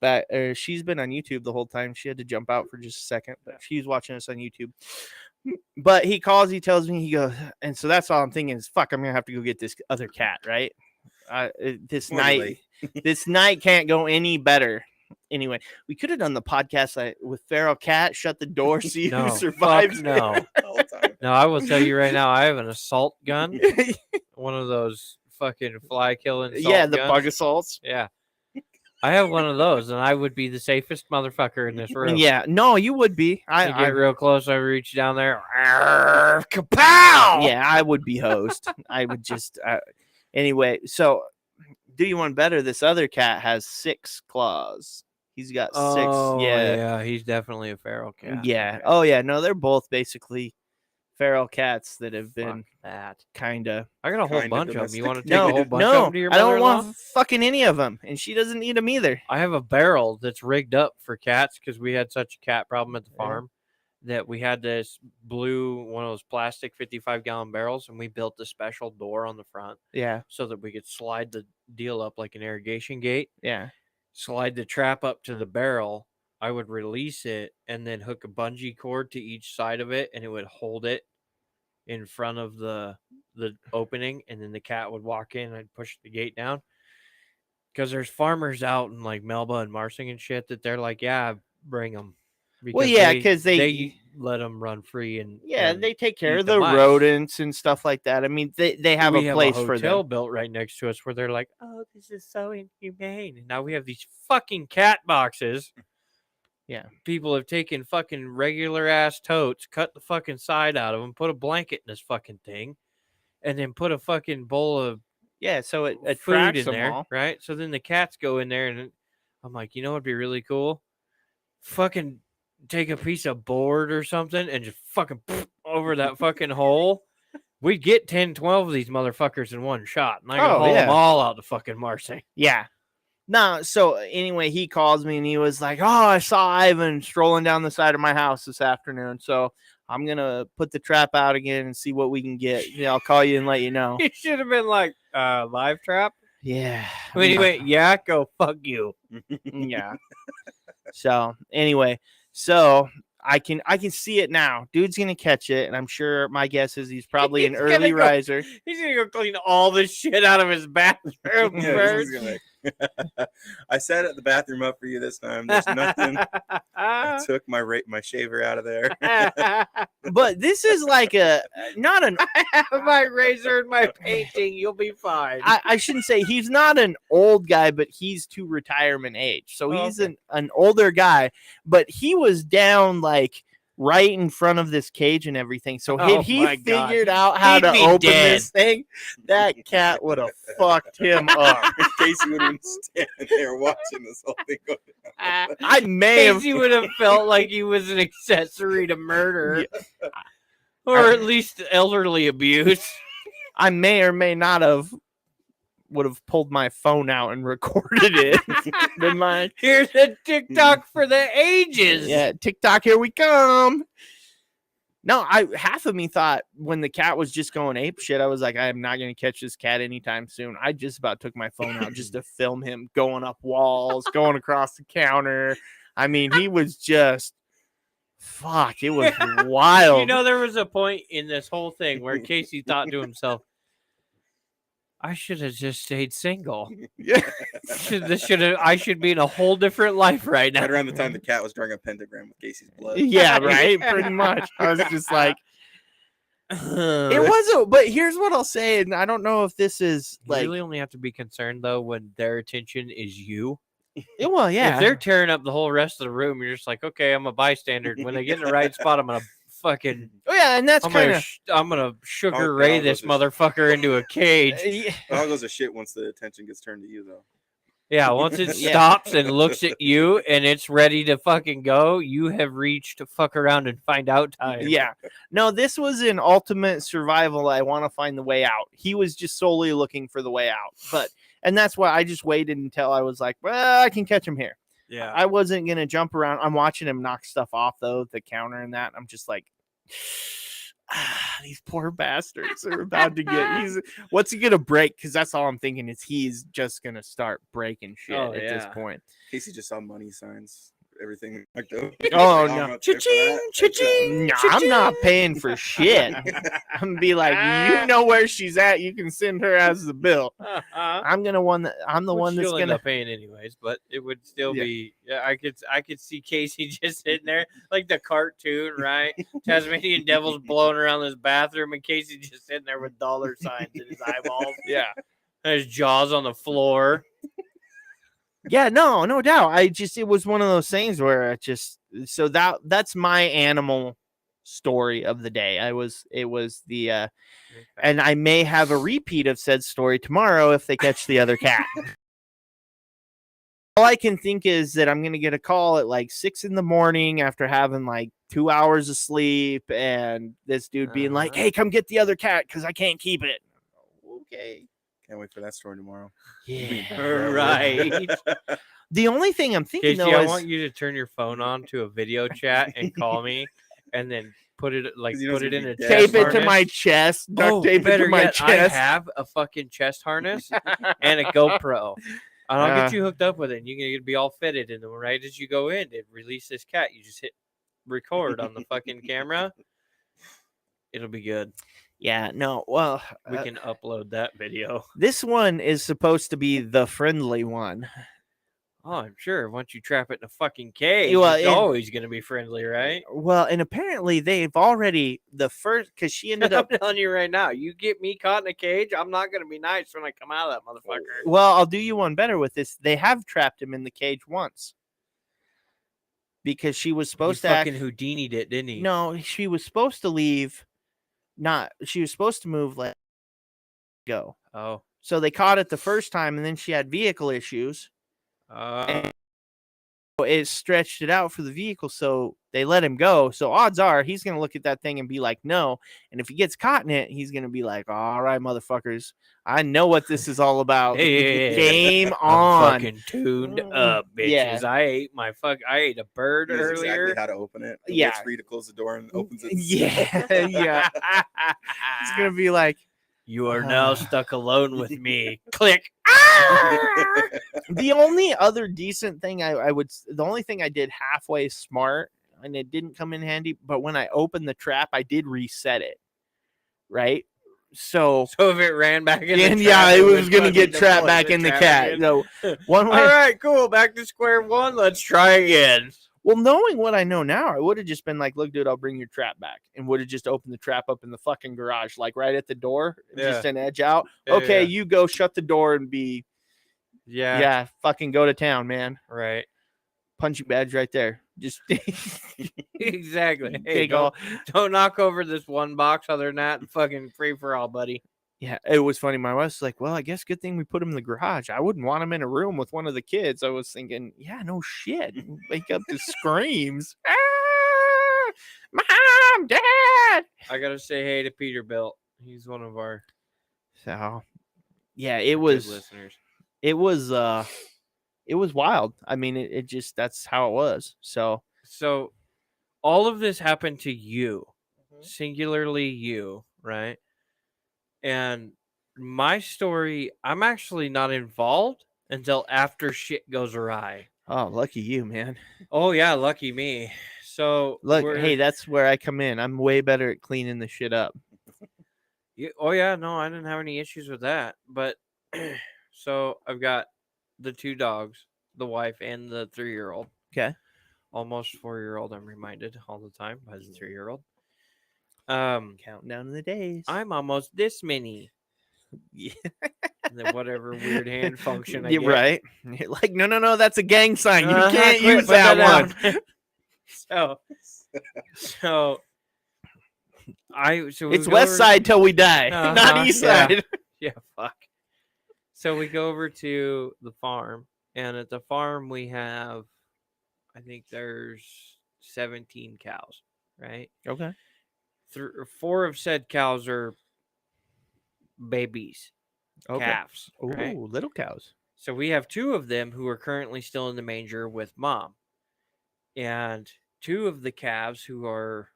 back. She's been on YouTube the whole time. She had to jump out for just a second, but she's watching us on YouTube. But he calls, he tells me, he goes, and so that's all I'm thinking is, fuck, I'm gonna have to go get this other cat, right? This night can't go any better. Anyway, we could have done the podcast with feral cat. Shut the door, see No, who survives. fuck no. all the time. No, I will tell you right now, I have an assault gun. One of those fucking fly killing Yeah, the guns. bug assaults. Yeah. I have one of those, and I would be the safest motherfucker in this room. Yeah, no, you would be. I I get real close, I reach down there. Arr, kapow! yeah, I would be host. I would just anyway. So, do you want better? This other cat has 6 claws. He's got 6. Oh, Yeah, yeah, he's definitely a feral cat. yeah. Okay. Oh yeah. No, they're both basically feral cats that have been Fuck that. kind of. I got a whole Kinda bunch of them. You domestic. want to take No, a whole bunch of no, them to your I don't mother-in-law? want fucking any of them, and she doesn't need them either. I have a barrel that's rigged up for cats because we had such a cat problem at the farm that we had this one of those plastic 55-gallon barrels, and we built a special door on the front Yeah, so that we could slide the deal up like an irrigation gate, yeah. slide the trap up to the barrel. I would release it and then hook a bungee cord to each side of it, and it would hold it in front of the opening, and then the cat would walk in. I'd push the gate down because there's farmers out in like Melba and Marsing and shit that they're like, yeah, bring them. Well, yeah, 'cause they let them run free and They take care eat of the the mice. rodents and stuff like that. I mean, they have we a place for hotel them. built right next to us where they're like, oh, this is so inhumane, and now we have these fucking cat boxes. Yeah. People have taken fucking regular ass totes, cut the fucking side out of them, put a blanket in this fucking thing, and then put a fucking bowl of Yeah, so it food attracts in them there, all. right? So then the cats go in there, and I'm like, you know what'd be really cool? Fucking take a piece of board or something and just fucking over that fucking hole. We'd get 10, 12 of these motherfuckers in one shot, and I could Oh, haul them yeah. all out to fucking Marcy. Yeah. No, so anyway, he calls me and he was like, oh, I saw Ivan strolling down the side of my house this afternoon. So I'm going to put the trap out again and see what we can get. Yeah, I'll call you and let you know. You should have been like, live trap. Yeah. Anyway, yeah, go fuck you. Yeah. So anyway, so I can see it now. Dude's gonna catch it, and I'm sure my guess is he's probably an He's gonna early go- riser. He's gonna go clean all this shit out of his bathroom Yeah, first. this is gonna- I set the bathroom up for you this time. There's nothing. I took my shaver out of there. But this is like not an. I have my razor and my painting. You'll be fine. I shouldn't say he's not an old guy, but he's to retirement age, so Oh, he's okay. an older guy. But he was down like right in front of this cage and everything. So Oh had he my God. figured out how He'd to be open dead. this thing, that cat would have fucked him up. Casey would have been standing there watching this whole thing go down. I may have. Casey would have felt like he was an accessory to murder, or at least elderly abuse. I may or may not have would have pulled my phone out and recorded it. Been like, Here's a TikTok for the ages. yeah, TikTok, here we come. No, half of me thought when the cat was just going ape shit, I was like, I am not going to catch this cat anytime soon. I just about took my phone out just to film him going up walls, going across the counter. I mean, he was just Fuck, it was wild. You know, there was a point in this whole thing where Casey thought to himself, I should have just stayed single. I should be in a whole different life right now. Right around the time the cat was drawing a pentagram with Casey's blood. Yeah, right. Pretty much. I was just like, it wasn't. But here's what I'll say, and I don't know if this is You like, really only have to be concerned though when their attention is you. well, yeah. If they're tearing up the whole rest of the room, you're just like, okay, I'm a bystander. When they get in the right spot, I'm gonna fucking. Oh yeah, and that's kind of. I'm gonna Sugar Oh, Ray God, this those are- motherfucker into a cage. It all goes to shit once the attention gets turned to you, though. Yeah, once it Yeah. stops and looks at you and it's ready to fucking go, you have reached fuck around and find out time. Yeah. No, this was an ultimate survival. I want to find the way out. He was just solely looking for the way out. And that's why I just waited until I was like, well, I can catch him here. Yeah. I wasn't going to jump around. I'm watching him knock stuff off, though, the counter and that. I'm just like, these poor bastards are about to get. What's he going to break? Because that's all I'm thinking is he's just going to start breaking shit Oh, at this yeah. point. Casey just saw money signs, everything. Like the, Oh, I'm no. not there for Cha-ching, that. cha-ching. No, I'm not paying for shit. I'm gonna be like, you know where she's at. You can send her as the bill. I'm the one that's end gonna. up paying anyways, but it would still Yeah. be. Yeah, I could see Casey just sitting there like the cartoon, right? Tasmanian Devil's blowing around this bathroom, and Casey just sitting there with dollar signs in his eyeballs. Yeah. And his jaws on the floor. Yeah. No doubt. It was one of those things where that's my animal story of the day. It was the and I may have a repeat of said story tomorrow if they catch the other cat. All I can think is that I'm going to get a call at like 6 a.m. after having like 2 hours of sleep, and this dude being like, hey, come get the other cat because I can't keep it. Okay. Can't wait for that story tomorrow. Yeah. Right. The only thing I'm thinking Casey, though I is want you to turn your phone on to a video chat and call me, and then put it like 'Cause he knows put it if in you a get- tape chest it to harness. my chest, duct tape it better to my yet, I chest. have a fucking chest harness and a GoPro. And I'll get you hooked up with it. And you can be all fitted, and then right as you go in to release this cat, you just hit record on the fucking camera. It'll be good. Yeah, no, well, We can upload that video. this one is supposed to be the friendly one. Oh, I'm sure. Once you trap it in a fucking cage, Well, it's and- always going to be friendly, right? Well, and apparently they've already because she ended I'm up. telling you right now, you get me caught in a cage, I'm not going to be nice when I come out of that motherfucker. Well, I'll do you one better with this. They have trapped him in the cage once because she was supposed He to fucking Houdini'd it, didn't he? No, she was supposed to leave. She was supposed to move. Let go. Oh. So they caught it the first time, and then she had vehicle issues. It stretched it out for the vehicle, so they let him go. So odds are he's gonna look at that thing and be like, no. And if he gets caught in it, he's gonna be like, all right, motherfuckers, I know what this is all about. Hey, Game I'm on. fucking tuned up, bitches. Yeah. I ate a bird He knows earlier. exactly how to open it. Yeah. Waits for you to close the door and opens it. Yeah, yeah. He's gonna be like, You are now stuck alone with me. Click. the only other decent thing the only thing I did halfway smart, and it didn't come in handy, but when I opened the trap, I did reset it. Right. So So if it ran back in, and the yeah, trap, it was would gonna fucking get trapped deploy back in the trap cat. again. So one way. All right, cool. Back to square one. Let's try again. Well, knowing what I know now, I would have just been like, look, dude, I'll bring your trap back, and would have just opened the trap up in the fucking garage, like right at the door, just an edge out. Yeah, Okay, yeah. you go shut the door and be, yeah, fucking go to town, man. Right. Punching badge right there. Just Exactly. Hey, take all. don't knock over this one box. Other than that, fucking free for all, buddy. Yeah, it was funny. My wife's like, well, I guess good thing we put him in the garage. I wouldn't want him in a room with one of the kids. I was thinking, yeah, no shit. Wake up to screams. Ah, Mom, Dad. I gotta say hey to Peterbilt. He's one of our So, yeah, it good was, listeners. it was wild. I mean, it just, that's how it was. So, So all of this happened to you, Mhm. singularly you, right? And my story, I'm actually not involved until after shit goes awry. oh, lucky you, man. Oh yeah, lucky me. So Look, we're- hey, that's where I come in. I'm way better at cleaning the shit up. oh yeah, no, I didn't have any issues with that. But so I've got the 2 dogs, the wife and the 3-year-old. Okay. Almost 4-year-old. I'm reminded all the time by the 3-year-old. Counting down the days. I'm almost this many. Yeah. And then whatever weird hand function I You're get. right. You're like, no, that's a gang sign. You can't Quit, use put that down. one. So we It's go west over- side till we die, Uh-huh, not east yeah. side. Yeah, fuck. So we go over to the farm, and at the farm we have, I think there's 17 cows, right? Okay. 4 of said cows are babies, Okay. calves, Ooh, right? little cows. So we have 2 of them who are currently still in the manger with mom, and 2 of the calves who are,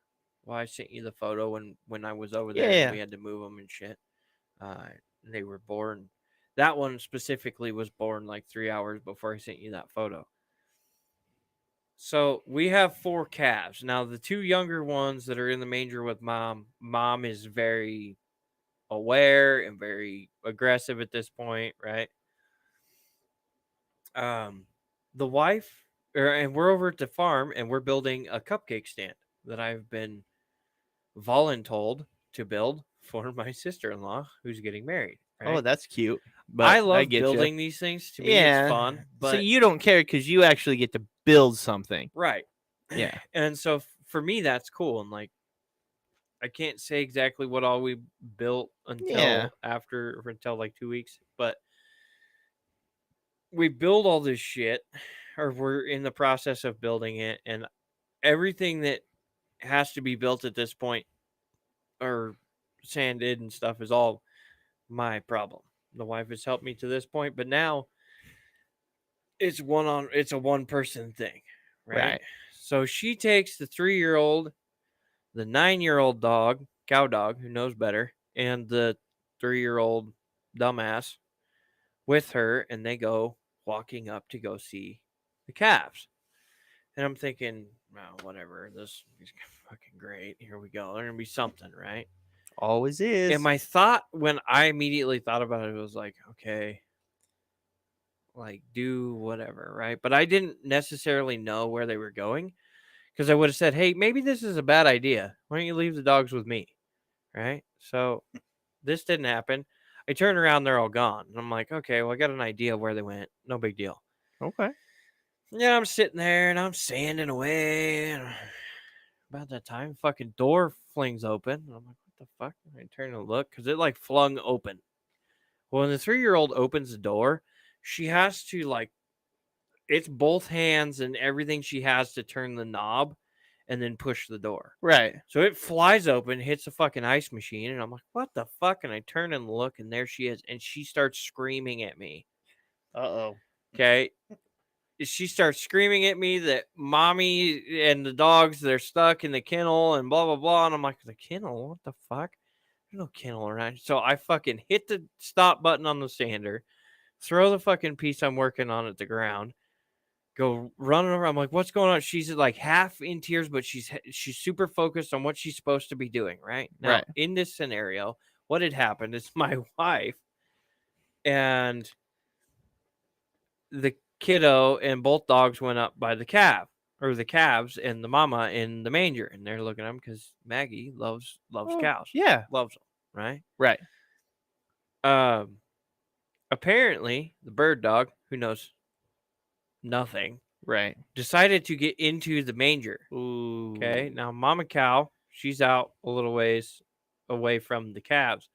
well, I sent you the photo when I was over there. Yeah. And we had to move them and shit. They were born. That one specifically was born like 3 hours before I sent you that photo. So we have 4 calves. Now, the 2 younger ones that are in the manger with mom is very aware and very aggressive at this point, right? The wife, and we're over at the farm and we're building a cupcake stand that I've been voluntold to build for my sister-in-law who's getting married. Right? Oh, that's cute. But I love get ya. building these things. To me, Yeah. it's fun. But So you don't care because you actually get to build something. right. Yeah. And so for me, that's cool. And like, I can't say exactly what all we built until until like 2 weeks, but we build all this shit, or we're in the process of building it, and everything that has to be built at this point, or sanded and stuff, is all my problem. The wife has helped me to this point, but now it's a 1-person thing, right? So she takes the 3-year-old, the 9-year-old dog, cow dog, who knows better, and the 3-year-old dumbass with her, and they go walking up to go see the calves. And I'm thinking, well, whatever, this is fucking great. Here we go. There's gonna be something, right? Always is. And my thought when I immediately thought about it was like, okay, like do whatever, right? But I didn't necessarily know where they were going, because I would have said, hey, maybe this is a bad idea. Why don't you leave the dogs with me? Right? So this didn't happen. I turn around, they're all gone. And I'm like, okay, well, I got an idea of where they went. No big deal. Okay. Yeah, I'm sitting there and I'm sanding away. And about that time, fucking door flings open. And I'm like, what the fuck? I turn and look because it like flung open. Well, when the 3-year-old opens the door, she has to like, it's both hands and everything she has to turn the knob and then push the door. Right. So it flies open, hits a fucking ice machine, and I'm like, what the fuck? And I turn and look, and there she is, and she starts screaming at me. Uh-oh. Okay. She starts screaming at me that mommy and the dogs, they're stuck in the kennel and blah, blah, blah. And I'm like, the kennel? What the fuck? There's no kennel around. So I fucking hit the stop button on the sander, throw the fucking piece I'm working on at the ground, go running over. I'm like, what's going on? She's like half in tears, but she's super focused on what she's supposed to be doing. Right now, Right. in this scenario, what had happened is my wife and the kiddo and both dogs went up by the calves and the mama in the manger, and they're looking at them because Maggie loves cows. Yeah. Loves them. Right. Right. Apparently the bird dog, who knows nothing, Right. decided to get into the manger. Ooh. Okay. Now mama cow, she's out a little ways away from the calves,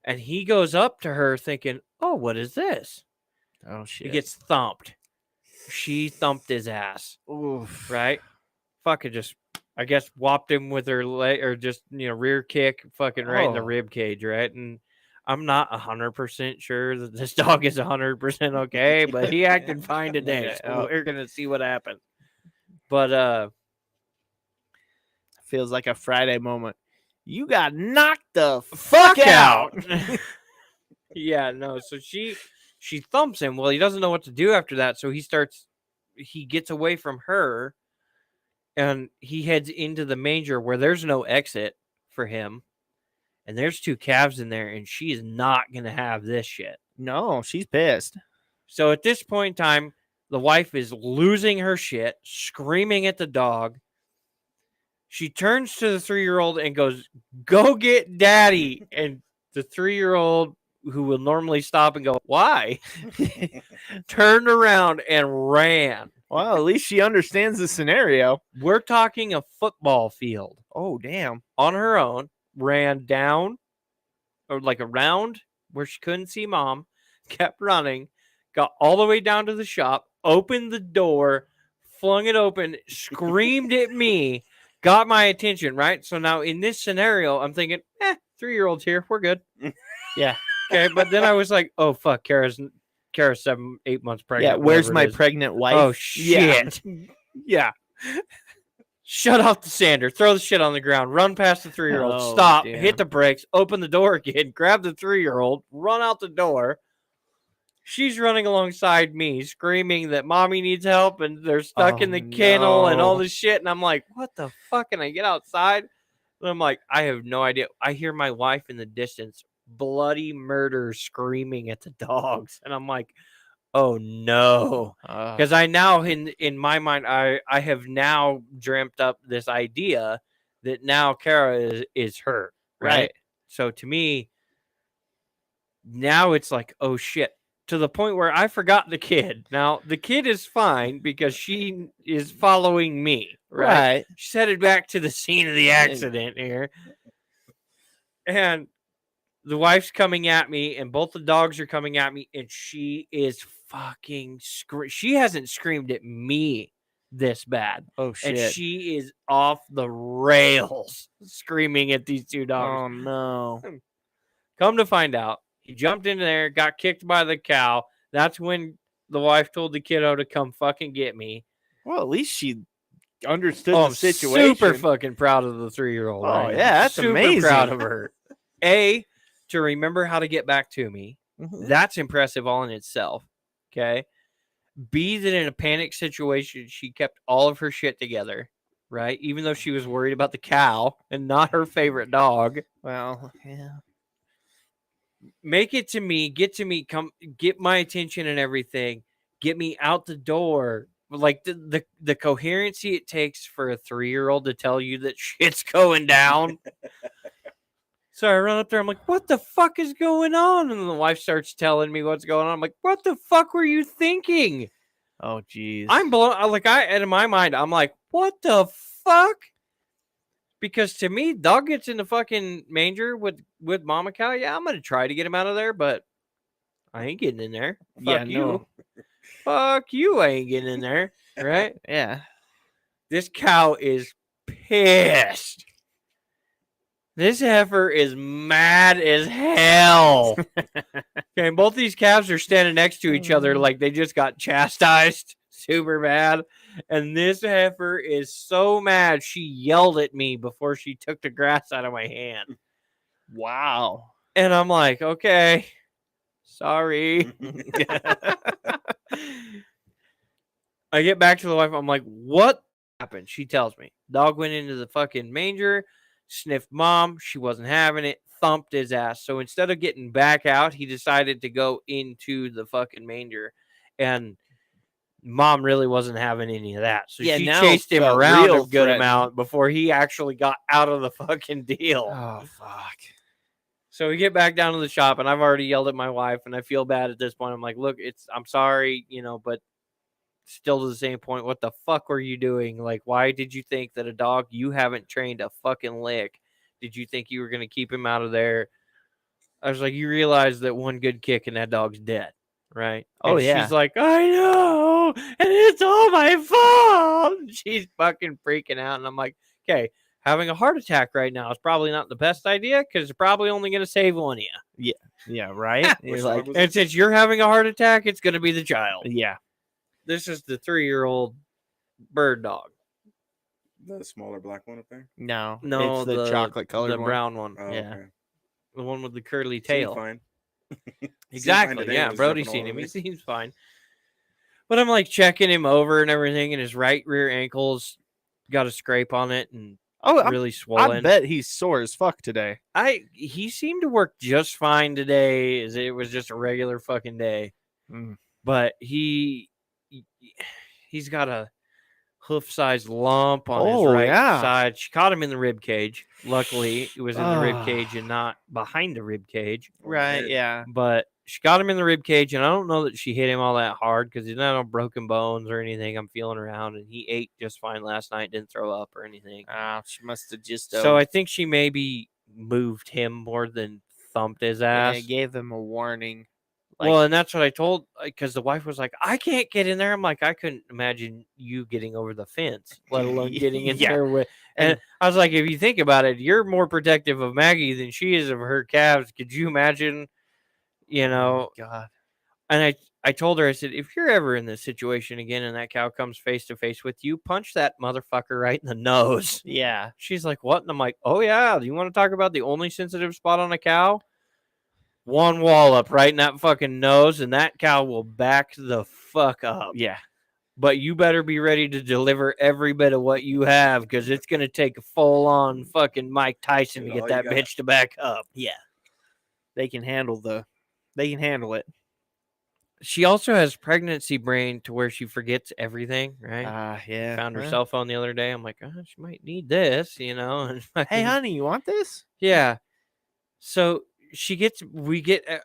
and he goes up to her thinking, oh, what is this? Oh shit. He gets thumped. She thumped his ass. Oof. Right? Fucking just, I guess, whopped him with her leg, or just, rear kick, fucking right in the Oh. rib cage, right? And I'm not 100% sure that this dog is 100% okay, but he acted fine today. So we're gonna see what happens. But Feels like a Friday moment. You got knocked the fuck out. Yeah, no. So she thumps him. Well, he doesn't know what to do after that, so he gets away from her, And he heads into the manger where there's no exit for him. And there's 2 calves in there, and she is not going to have this shit. No, she's pissed. So at this point in time, the wife is losing her shit, screaming at the dog. She turns to the 3-year-old and goes, "Go get daddy." And the 3-year-old, who will normally stop and go, "Why?" turned around and ran. Well, at least she understands the scenario. We're talking a football field. Oh, damn. On her own, ran down or like around where she couldn't see mom, kept running, got all the way down to the shop, opened the door, flung it open, screamed at me, got my attention, right? So now in this scenario, I'm thinking, 3-year-old's here. We're good. Yeah. Okay. But then I was like, oh, fuck. Kara's 7-8 months pregnant. Yeah, where's whatever my it is. pregnant wife? Oh, shit. Yeah. Shut off the sander, throw the shit on the ground, run past the 3-year-old, Oh, stop, damn. hit the brakes, open the door again, grab the 3-year-old, run out the door. She's running alongside me, screaming that mommy needs help and they're stuck in the kennel and all no. this shit. And I'm like, what the fuck? And I get outside and I'm like, I have no idea. I hear my wife in the distance, bloody murder, screaming at the dogs. And I'm like, oh no. Because I now in my mind, I have now dreamt up this idea that now Kara is hurt. Right. So to me, now it's like, oh shit. To the point where I forgot the kid. Now the kid is fine because she is following me. Right. She's headed back to the scene of the accident here. And the wife's coming at me, and both the dogs are coming at me, and she is fucking she hasn't screamed at me this bad. Oh shit. And she is off the rails screaming at these 2 dogs. Oh no. Come to find out, he jumped in there, got kicked by the cow. That's when the wife told the kiddo to come fucking get me. Well, at least she understood Oh, the I'm situation. super fucking proud of the 3-year-old. Oh, right yeah, now. that's super amazing. proud of her. To remember how to get back to me. Mhm. That's impressive all in itself. Okay. B, that in a panic situation, she kept all of her shit together. Right. Even though she was worried about the cow and not her favorite dog. Well, yeah. Make it to me, come get my attention and everything. Get me out the door. Like the coherency it takes for a 3-year-old to tell you that shit's going down. So I run up there. I'm like, what the fuck is going on? And the wife starts telling me what's going on. I'm like, what the fuck were you thinking? Oh, geez. I'm blown. Like, in my mind, I'm like, what the fuck? Because to me, dog gets in the fucking manger with mama cow. Yeah, I'm going to try to get him out of there, but I ain't getting in there. Fuck you. No. Fuck you. I ain't getting in there. Right? Yeah. This cow is pissed. This heifer is mad as hell. Okay, both these calves are standing next to each other like they just got chastised super bad. And this heifer is so mad she yelled at me before she took the grass out of my hand. Wow. And I'm like, okay, sorry. I get back to the wife. I'm like, what happened? She tells me. Dog went into the fucking manger, sniffed mom. She wasn't having it, thumped his ass. So instead of getting back out, he decided to go into the fucking manger. And mom really wasn't having any of that. So she chased him around a good amount before he actually got out of the fucking deal. Oh, fuck. So we get back down to the shop, and I've already yelled at my wife, and I feel bad at this point. I'm like, look, I'm sorry, but still to the same point, what the fuck were you doing? Like, why did you think that a dog you haven't trained a fucking lick, did you think you were going to keep him out of there? I was like, you realize that one good kick and that dog's dead, right? Oh, and yeah. She's like, I know, and it's all my fault. She's fucking freaking out, and I'm like, okay, having a heart attack right now is probably not the best idea because it's probably only going to save one of you. Yeah, right? Which dog was And it? since you're having a heart attack, it's going to be the child. Yeah. This is the 3-year-old bird dog. The smaller black one up there? No, No, it's the chocolate colored the one. brown one. Oh, Yeah. okay. The one with the curly Seemed tail. fine. Exactly. today Yeah, when I was Brody's jumping seen all him. over He me. seems fine. But I'm like checking him over and everything, and his right rear ankle's got a scrape on it and Oh, really I swollen. bet he's sore as fuck today. He seemed to work just fine today, as it was just a regular fucking day. Mm. But he's got a hoof-sized lump on his Oh, right yeah. side. She caught him in the rib cage. Luckily, it was in the rib cage and not behind the rib cage. Right, yeah. But she got him in the rib cage, and I don't know that she hit him all that hard because he's not on broken bones or anything. I'm feeling around, and he ate just fine last night, didn't throw up or anything. She must have just... So I think she maybe moved him more than thumped his ass. Yeah, gave him a warning. Well, and that's what I told, because the wife was like, I can't get in there. I'm like, I couldn't imagine you getting over the fence, let alone getting in there with. And I was like, if you think about it, you're more protective of Maggie than she is of her calves. Could you imagine? You know, God. And I told her, I said, if you're ever in this situation again and that cow comes face to face with you, punch that motherfucker right in the nose. Yeah. She's like, what? And I'm like, oh, yeah. Do you want to talk about the only sensitive spot on a cow? One wallop right in that fucking nose, and that cow will back the fuck up. Yeah. But you better be ready to deliver every bit of what you have, because it's going to take a full-on fucking Mike Tyson to get that bitch to back up. Yeah. They can handle it. She also has pregnancy brain to where she forgets everything, right? Yeah. Found her cell phone the other day. I'm like, oh, she might need this, you know? And Hey, honey, you want this? Yeah. So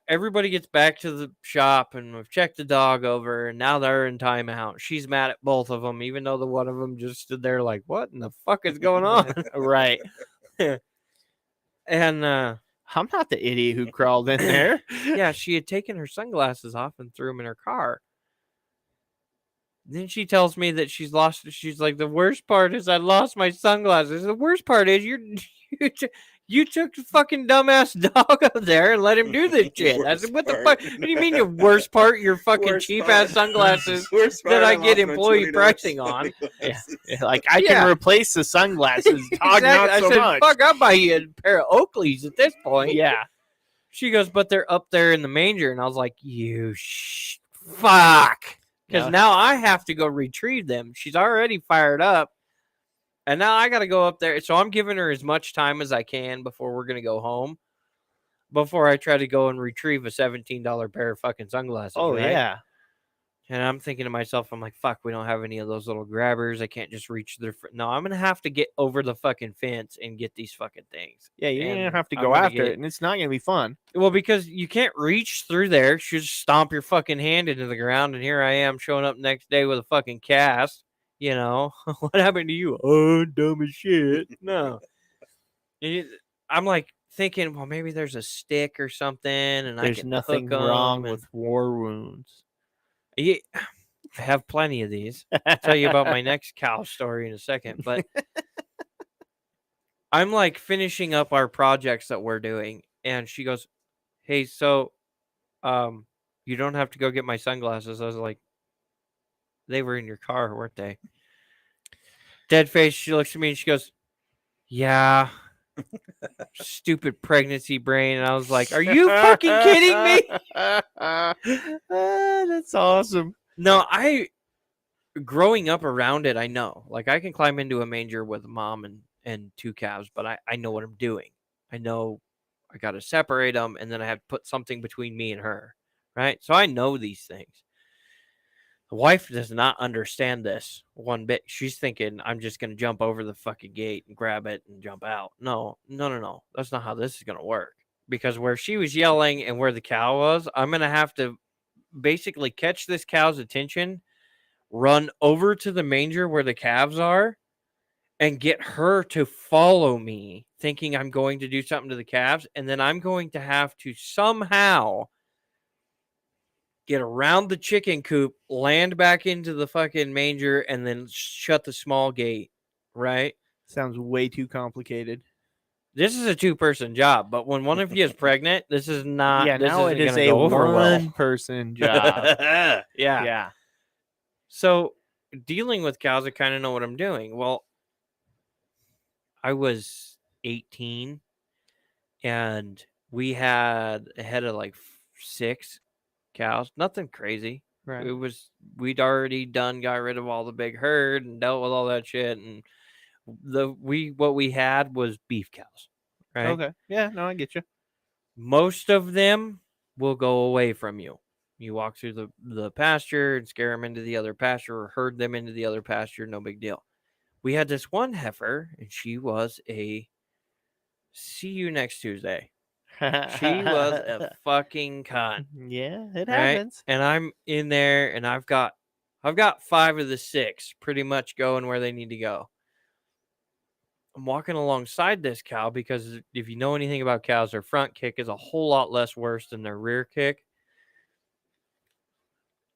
everybody gets back to the shop, and we've checked the dog over, and now they're in timeout. She's mad at both of them, even though the one of them just stood there like, what in the fuck is going on? Right. And I'm not the idiot who crawled in there. yeah, she had taken her sunglasses off and threw them in her car. Then she tells me that she's like, the worst part is I lost my sunglasses. The worst part is you took the fucking dumbass dog up there and let him do this shit. I said, what the fuck? What do you mean your worst part? Your fucking cheap ass sunglasses that I get employee pricing on. Yeah. Like, I can replace the sunglasses. Dog, Exactly. not I so said, much. fuck, I'll buy you a pair of Oakleys at this point. Yeah. She goes, but they're up there in the manger. And I was like, fuck. Because now I have to go retrieve them. She's already fired up. And now I got to go up there. So I'm giving her as much time as I can before we're going to go home. Before I try to go and retrieve a $17 pair of fucking sunglasses. Oh, right? yeah. And I'm thinking to myself, I'm like, fuck, we don't have any of those little grabbers. I can't just reach their... No, I'm going to have to get over the fucking fence and get these fucking things. Yeah, you're going to have to I'm go gonna after it, and it's not going to be fun. Well, because you can't reach through there. You just stomp your fucking hand into the ground, and here I am showing up next day with a fucking cast. You know, what happened to you? Oh, dumb as shit. No. I'm like thinking, well, maybe there's a stick or something, and there's nothing wrong with war wounds. Yeah, I have plenty of these. I'll tell you about my next cow story in a second, but I'm like finishing up our projects that we're doing, and she goes, hey, so you don't have to go get my sunglasses. I was like, they were in your car, weren't they? Dead face. She looks at me and she goes, yeah. Stupid pregnancy brain. And I was like, are you fucking kidding me? That's awesome. No, growing up around it, I know. Like, I can climb into a manger with a mom and two calves, but I know what I'm doing. I know I got to separate them, and then I have to put something between me and her, right? So I know these things. The wife does not understand this one bit. She's thinking I'm just going to jump over the fucking gate and grab it and jump out. No. That's not how this is going to work. Because where she was yelling and where the cow was, I'm going to have to basically catch this cow's attention, run over to the manger where the calves are, and get her to follow me, thinking I'm going to do something to the calves. And then I'm going to have to somehow get around the chicken coop, land back into the fucking manger, and then shut the small gate, right? Sounds way too complicated. This is a 2-person job, but when one of you is pregnant, this is not. Yeah, this now it is a a one-person one-person job. Yeah. So dealing with cows, I kind of know what I'm doing. Well, I was 18, and we had a head of like 6 cows, nothing crazy. Right. We'd already got rid of all the big herd and dealt with all that shit, and what we had was beef cows, right? Okay. Yeah. No, I get you. Most of them will go away from you. You walk through the pasture and scare them into the other pasture or herd them into the other pasture, no big deal. We had this one heifer, and she was a see you next Tuesday. She was a fucking cunt, Yeah, it right? happens. And I'm in there, and I've got 5 of the 6 pretty much going where they need to go. I'm walking alongside this cow because if you know anything about cows, their front kick is a whole lot less worse than their rear kick.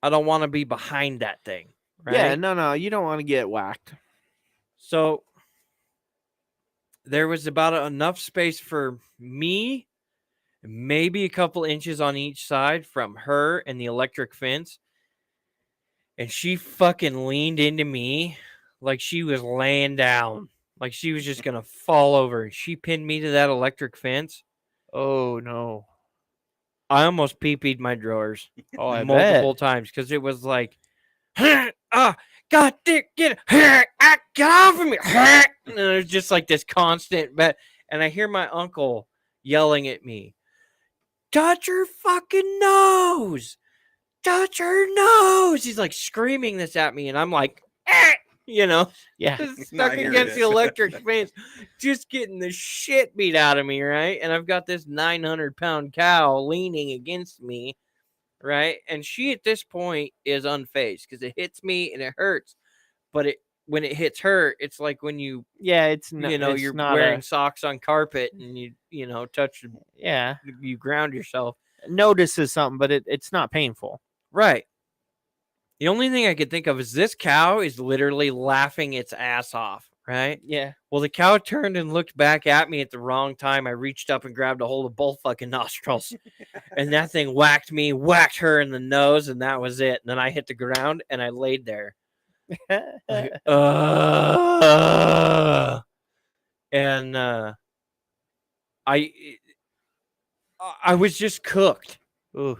I don't want to be behind that thing, right? Yeah, no, you don't want to get whacked. So there was about enough space for me, maybe a couple inches on each side from her and the electric fence. And she fucking leaned into me like she was laying down, like she was just going to fall over. And she pinned me to that electric fence. Oh, no. I almost pee-peed my drawers Oh, I multiple bet. times because it was like, God, get off of me. And it was just like this constant, and I hear my uncle yelling at me, touch her fucking nose. Touch her nose. He's like screaming this at me, and I'm like, you know, Yeah. just Not stuck hearing against it. the electric fence, just getting the shit beat out of me, right? And I've got this 900-pound cow leaning against me, right? And she at this point is unfazed because it hits me and it hurts, but when it hits her, it's like when you It's not, you're not wearing socks on carpet and you touch, yeah. you ground yourself. Notices something, but it's not painful. Right. The only thing I could think of is this cow is literally laughing its ass off, right? Yeah. Well, the cow turned and looked back at me at the wrong time. I reached up and grabbed a hold of both fucking nostrils. And that thing whacked me, whacked her in the nose, and that was it. And then I hit the ground and I laid there. Like, and I was just cooked. Ooh,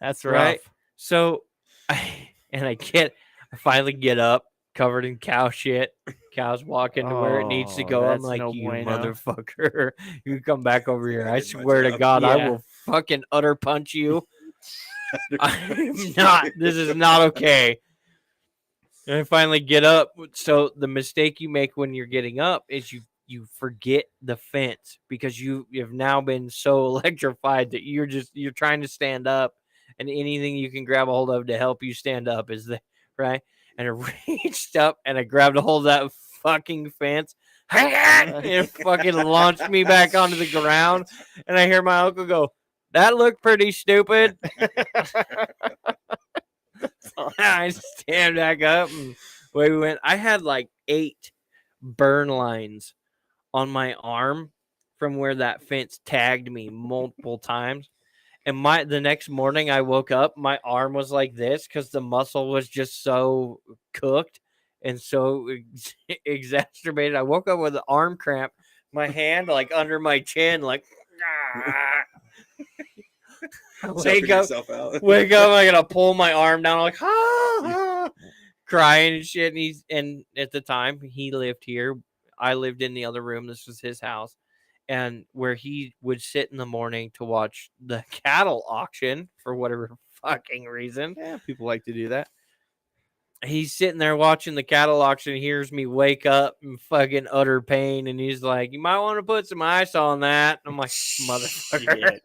that's Right? rough. So I finally get up covered in cow shit. Cow's walking to where it needs to Oh, go. I'm that's like, no you bueno." motherfucker. You come back over here. I did my swear to job. God, I Yeah. will fucking utter punch you. I'm not. This is not okay. And I finally get up. So the mistake you make when you're getting up is you forget the fence because you've now been so electrified that you're trying to stand up, and anything you can grab a hold of to help you stand up is the right. And I reached up and I grabbed a hold of that fucking fence. And it fucking launched me back onto the ground. And I hear my uncle go, "That looked pretty stupid." I stand back up and away we went. I had like 8 burn lines on my arm from where that fence tagged me multiple times. And the next morning I woke up, my arm was like this because the muscle was just so cooked and so exacerbated. I woke up with an arm cramp, my hand like under my chin, like wake up, I gotta pull my arm down, like crying and shit. And at the time he lived here, I lived in the other room. This was his house, and where he would sit in the morning to watch the cattle auction for whatever fucking reason. Yeah, people like to do that. He's sitting there watching the cattle auction, hears me wake up in fucking utter pain, and he's like, "You might want to put some ice on that." And I'm like, "Motherfucker."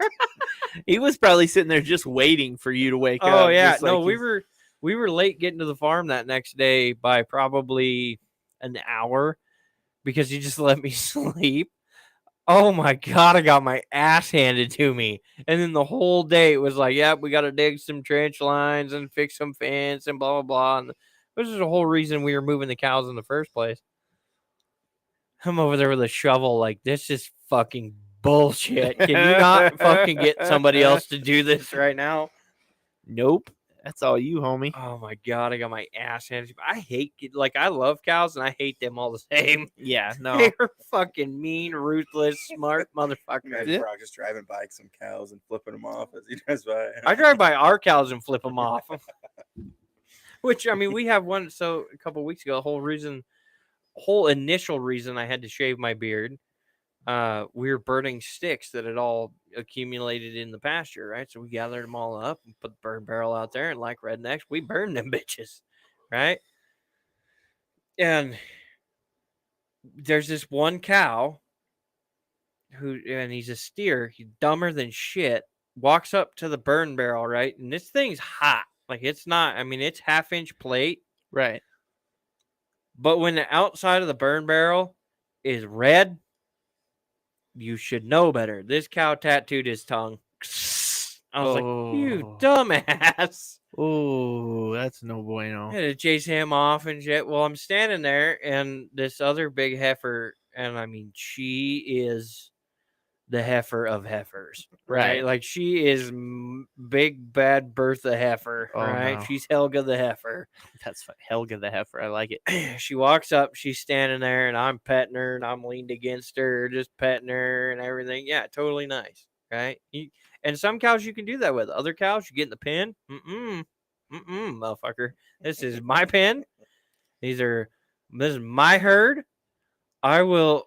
He was probably sitting there just waiting for you to wake up. Oh yeah, just no, like we were late getting to the farm that next day by probably an hour because he just let me sleep. Oh my God, I got my ass handed to me. And then the whole day it was like, yep, we got to dig some trench lines and fix some fence and blah, blah, blah. And this is the whole reason we were moving the cows in the first place. I'm over there with a shovel like, this is fucking bullshit. Can you not fucking get somebody else to do this right now? Nope. That's all you, homie. Oh my God, I got my ass handed. I I love cows and I hate them all the same. Yeah, no. They're fucking mean, ruthless, smart motherfuckers. Imagine Brock just driving by some cows and flipping them off as he drives by. I drive by our cows and flip them off. Which, I mean, we have one. So a couple weeks ago, the whole whole initial reason I had to shave my beard, we were burning sticks that had all accumulated in the pasture, right? So we gathered them all up and put the burn barrel out there, and like rednecks, we burned them bitches, right? And there's this one cow and he's a steer. He's dumber than shit. Walks up to the burn barrel, right? And this thing's hot. Like, it's not, I mean, it's 1/2 inch plate. Right. But when the outside of the burn barrel is red, you should know better. This cow tattooed his tongue. I was like, you dumbass. Oh, that's no I bueno. had to chase him off and shit. Well, I'm standing there, and this other big heifer, and I mean, she is the heifer of heifers, right? Right. Like, she is big bad Bertha heifer, Oh, right? no. She's Helga the heifer. That's Helga the heifer. I like it. She walks up, she's standing there, and I'm petting her, and I'm leaned against her, just petting her and everything. Yeah, totally nice, right? And some cows you can do that with. Other cows, you get in the pen. Motherfucker. This is my pen. This is my herd. I will.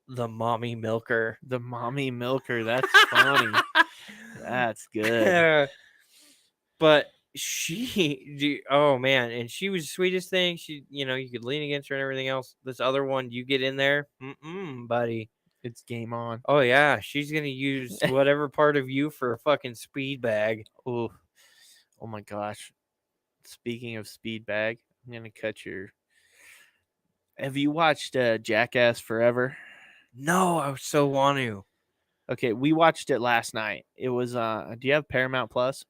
The mommy milker. The mommy milker. That's funny. That's good. But oh man, and she was the sweetest thing. She, you could lean against her and everything else. This other one, you get in there, buddy. It's game on. Oh yeah, she's gonna use whatever part of you for a fucking speed bag. Oh my gosh. Speaking of speed bag, I'm gonna cut your. Have you watched Jackass Forever? No, I so want to. Okay, we watched it last night. It was do you have Paramount Plus?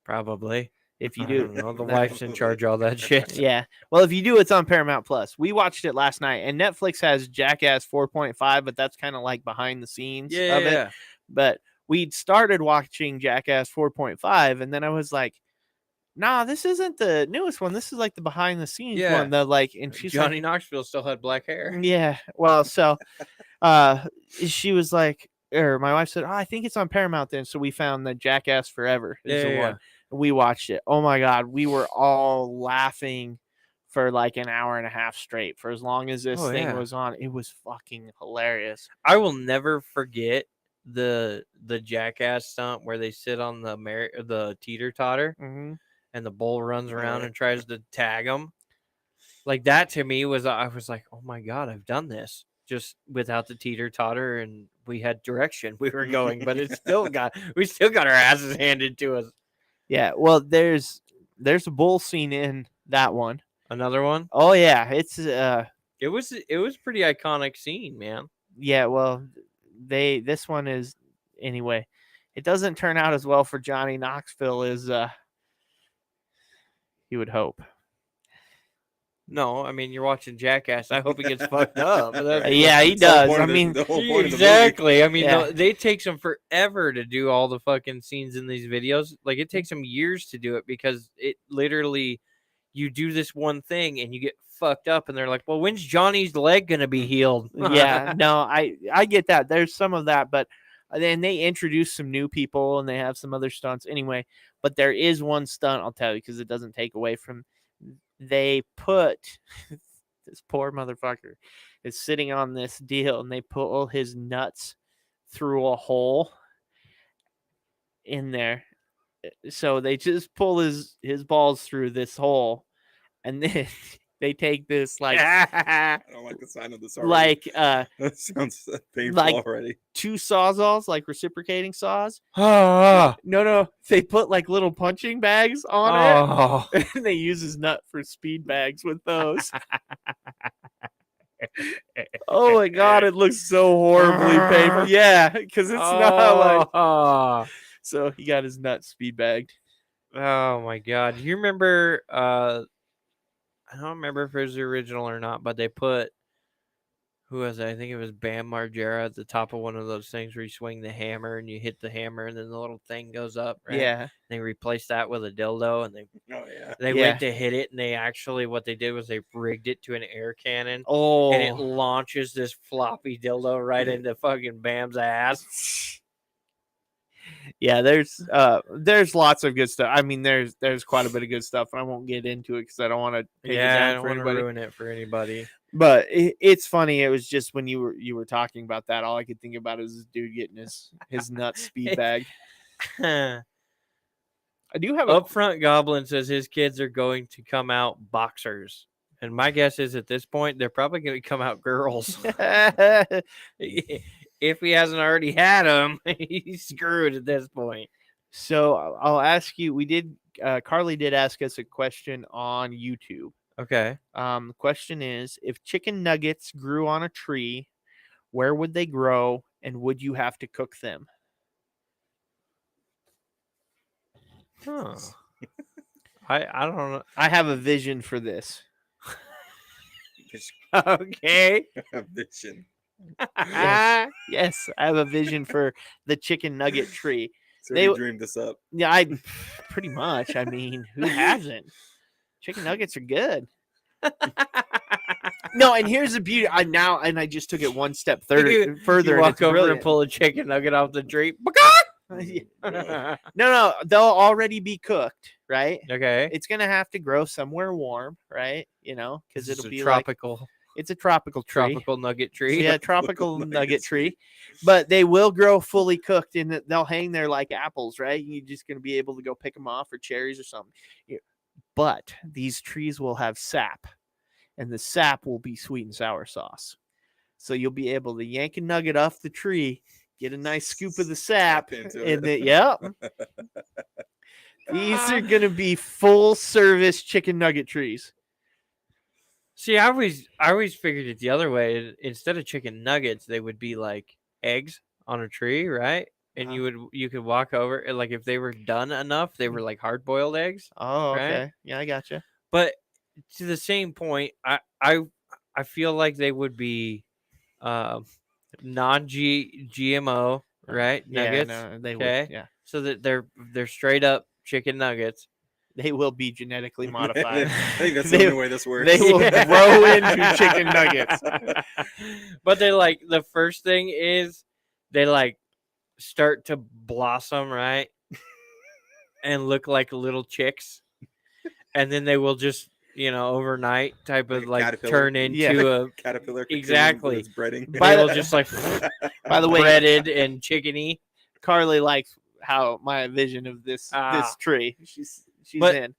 Probably. If you I do, don't know. The wife's in charge of all that shit. yeah. Well, if you do, it's on Paramount Plus. We watched it last night, and Netflix has Jackass 4.5, but that's kind of like behind the scenes of it. But we'd started watching Jackass 4.5, and then I was like, nah, this isn't the newest one. This is like the behind the scenes one. And she's Johnny Knoxville still had black hair. Yeah. Well, so she was like, or my wife said, oh, I think it's on Paramount then. So we found the Jackass Forever is the one. We watched it. Oh my God. We were all laughing for like an hour and a half straight for as long as this thing was on. It was fucking hilarious. I will never forget the Jackass stunt where they sit on the teeter-totter. Mm-hmm. And the bull runs around and tries to tag him. Like, that to me was, I was like, oh my God, I've done this just without the teeter-totter, and we had direction we were going, but we still got our asses handed to us. Yeah, well, there's a bull scene in that one. Another one? Oh yeah, it's it was pretty iconic scene, man. Yeah, well, this one is anyway. It doesn't turn out as well for Johnny Knoxville as you would hope. No, I mean, you're watching Jackass. I hope he gets fucked up. Yeah, he does. I mean, exactly. I mean, they take them forever to do all the fucking scenes in these videos. Like, it takes them years to do it because it literally, you do this one thing and you get fucked up, and they're like, well, when's Johnny's leg gonna be healed? Yeah, no, I get that. There's some of that, but then they introduce some new people and they have some other stunts anyway. But there is one stunt, I'll tell you, because it doesn't take away from. They put this poor motherfucker is sitting on this deal, and they pull his nuts through a hole in there. So they just pull his balls through this hole, and then they take this like I don't like the sign of this already. Like that sounds painful like already. 2 sawzalls, like reciprocating saws. No, they put like little punching bags on it, and they use his nut for speed bags with those. Oh my God, it looks so horribly painful. Yeah, because it's not like. So he got his nut speed bagged. Oh my God, you remember? I don't remember if it was the original or not, but they put, who was it? I think it was Bam Margera at the top of one of those things where you swing the hammer and you hit the hammer and then the little thing goes up. Right? Yeah. They replaced that with a dildo, and they went to hit it, and they actually, what they did was they rigged it to an air cannon. Oh. And it launches this floppy dildo right into fucking Bam's ass. Yeah, there's lots of good stuff. I mean, there's quite a bit of good stuff, and I won't get into it because I don't want to take it Yeah, I down don't for want to anybody. ruin it for anybody. But it's funny. It was just when you were talking about that, all I could think about is this dude getting his nuts speed bagged. I do have a Upfront Goblin says his kids are going to come out boxers. And my guess is at this point, they're probably going to come out girls. If he hasn't already had them, he's screwed at this point. So I'll ask you. Carly did ask us a question on YouTube. Okay. The question is, if chicken nuggets grew on a tree, where would they grow, and would you have to cook them? Huh. I don't know. I have a vision for this. Okay. Vision. Yes, I have a vision for the chicken nugget tree. So They- you dreamed this up. Yeah, I pretty much. I mean, who hasn't? Chicken nuggets are good. No, and here's the beauty. I just took it one step further. You and walk it's over brilliant. and pull a chicken nugget off the tree. No, they'll already be cooked, right? Okay. It's gonna have to grow somewhere warm, right? Because This it'll is a be tropical, it's a tropical tree. tropical nugget tree. Yeah, tropical Nugget nugget tree. But they will grow fully cooked, and they'll hang there like apples, right? You're just gonna be able to go pick them off, or cherries or something. But these trees will have sap, and the sap will be sweet and sour sauce. So you'll be able to yank a nugget off the tree, get a nice scoop of the sap, into and it. these are gonna be full service chicken nugget trees. See, I always figured it the other way. Instead of chicken nuggets, they would be like eggs on a tree, right? And you could walk over, and like if they were done enough, they were like hard boiled eggs. Oh, Right? okay. Yeah, I gotcha. But to the same point, I feel like they would be non GMO, right? Nuggets. Yeah, no, they okay? would. Yeah, So that they're straight up chicken nuggets. they will be genetically I modified. think that's They- the only way this works. They will Yeah. grow into chicken nuggets. But they like the first thing is they like start to blossom, right? And look like little chicks. And then they will just, overnight type Like of a like caterpillar? turn into Yeah. a Caterpillar. cocoon Exactly. with its breading. By they the- will just like By the way, breaded and chickeny. Carly likes how my vision of this tree. She's But- in.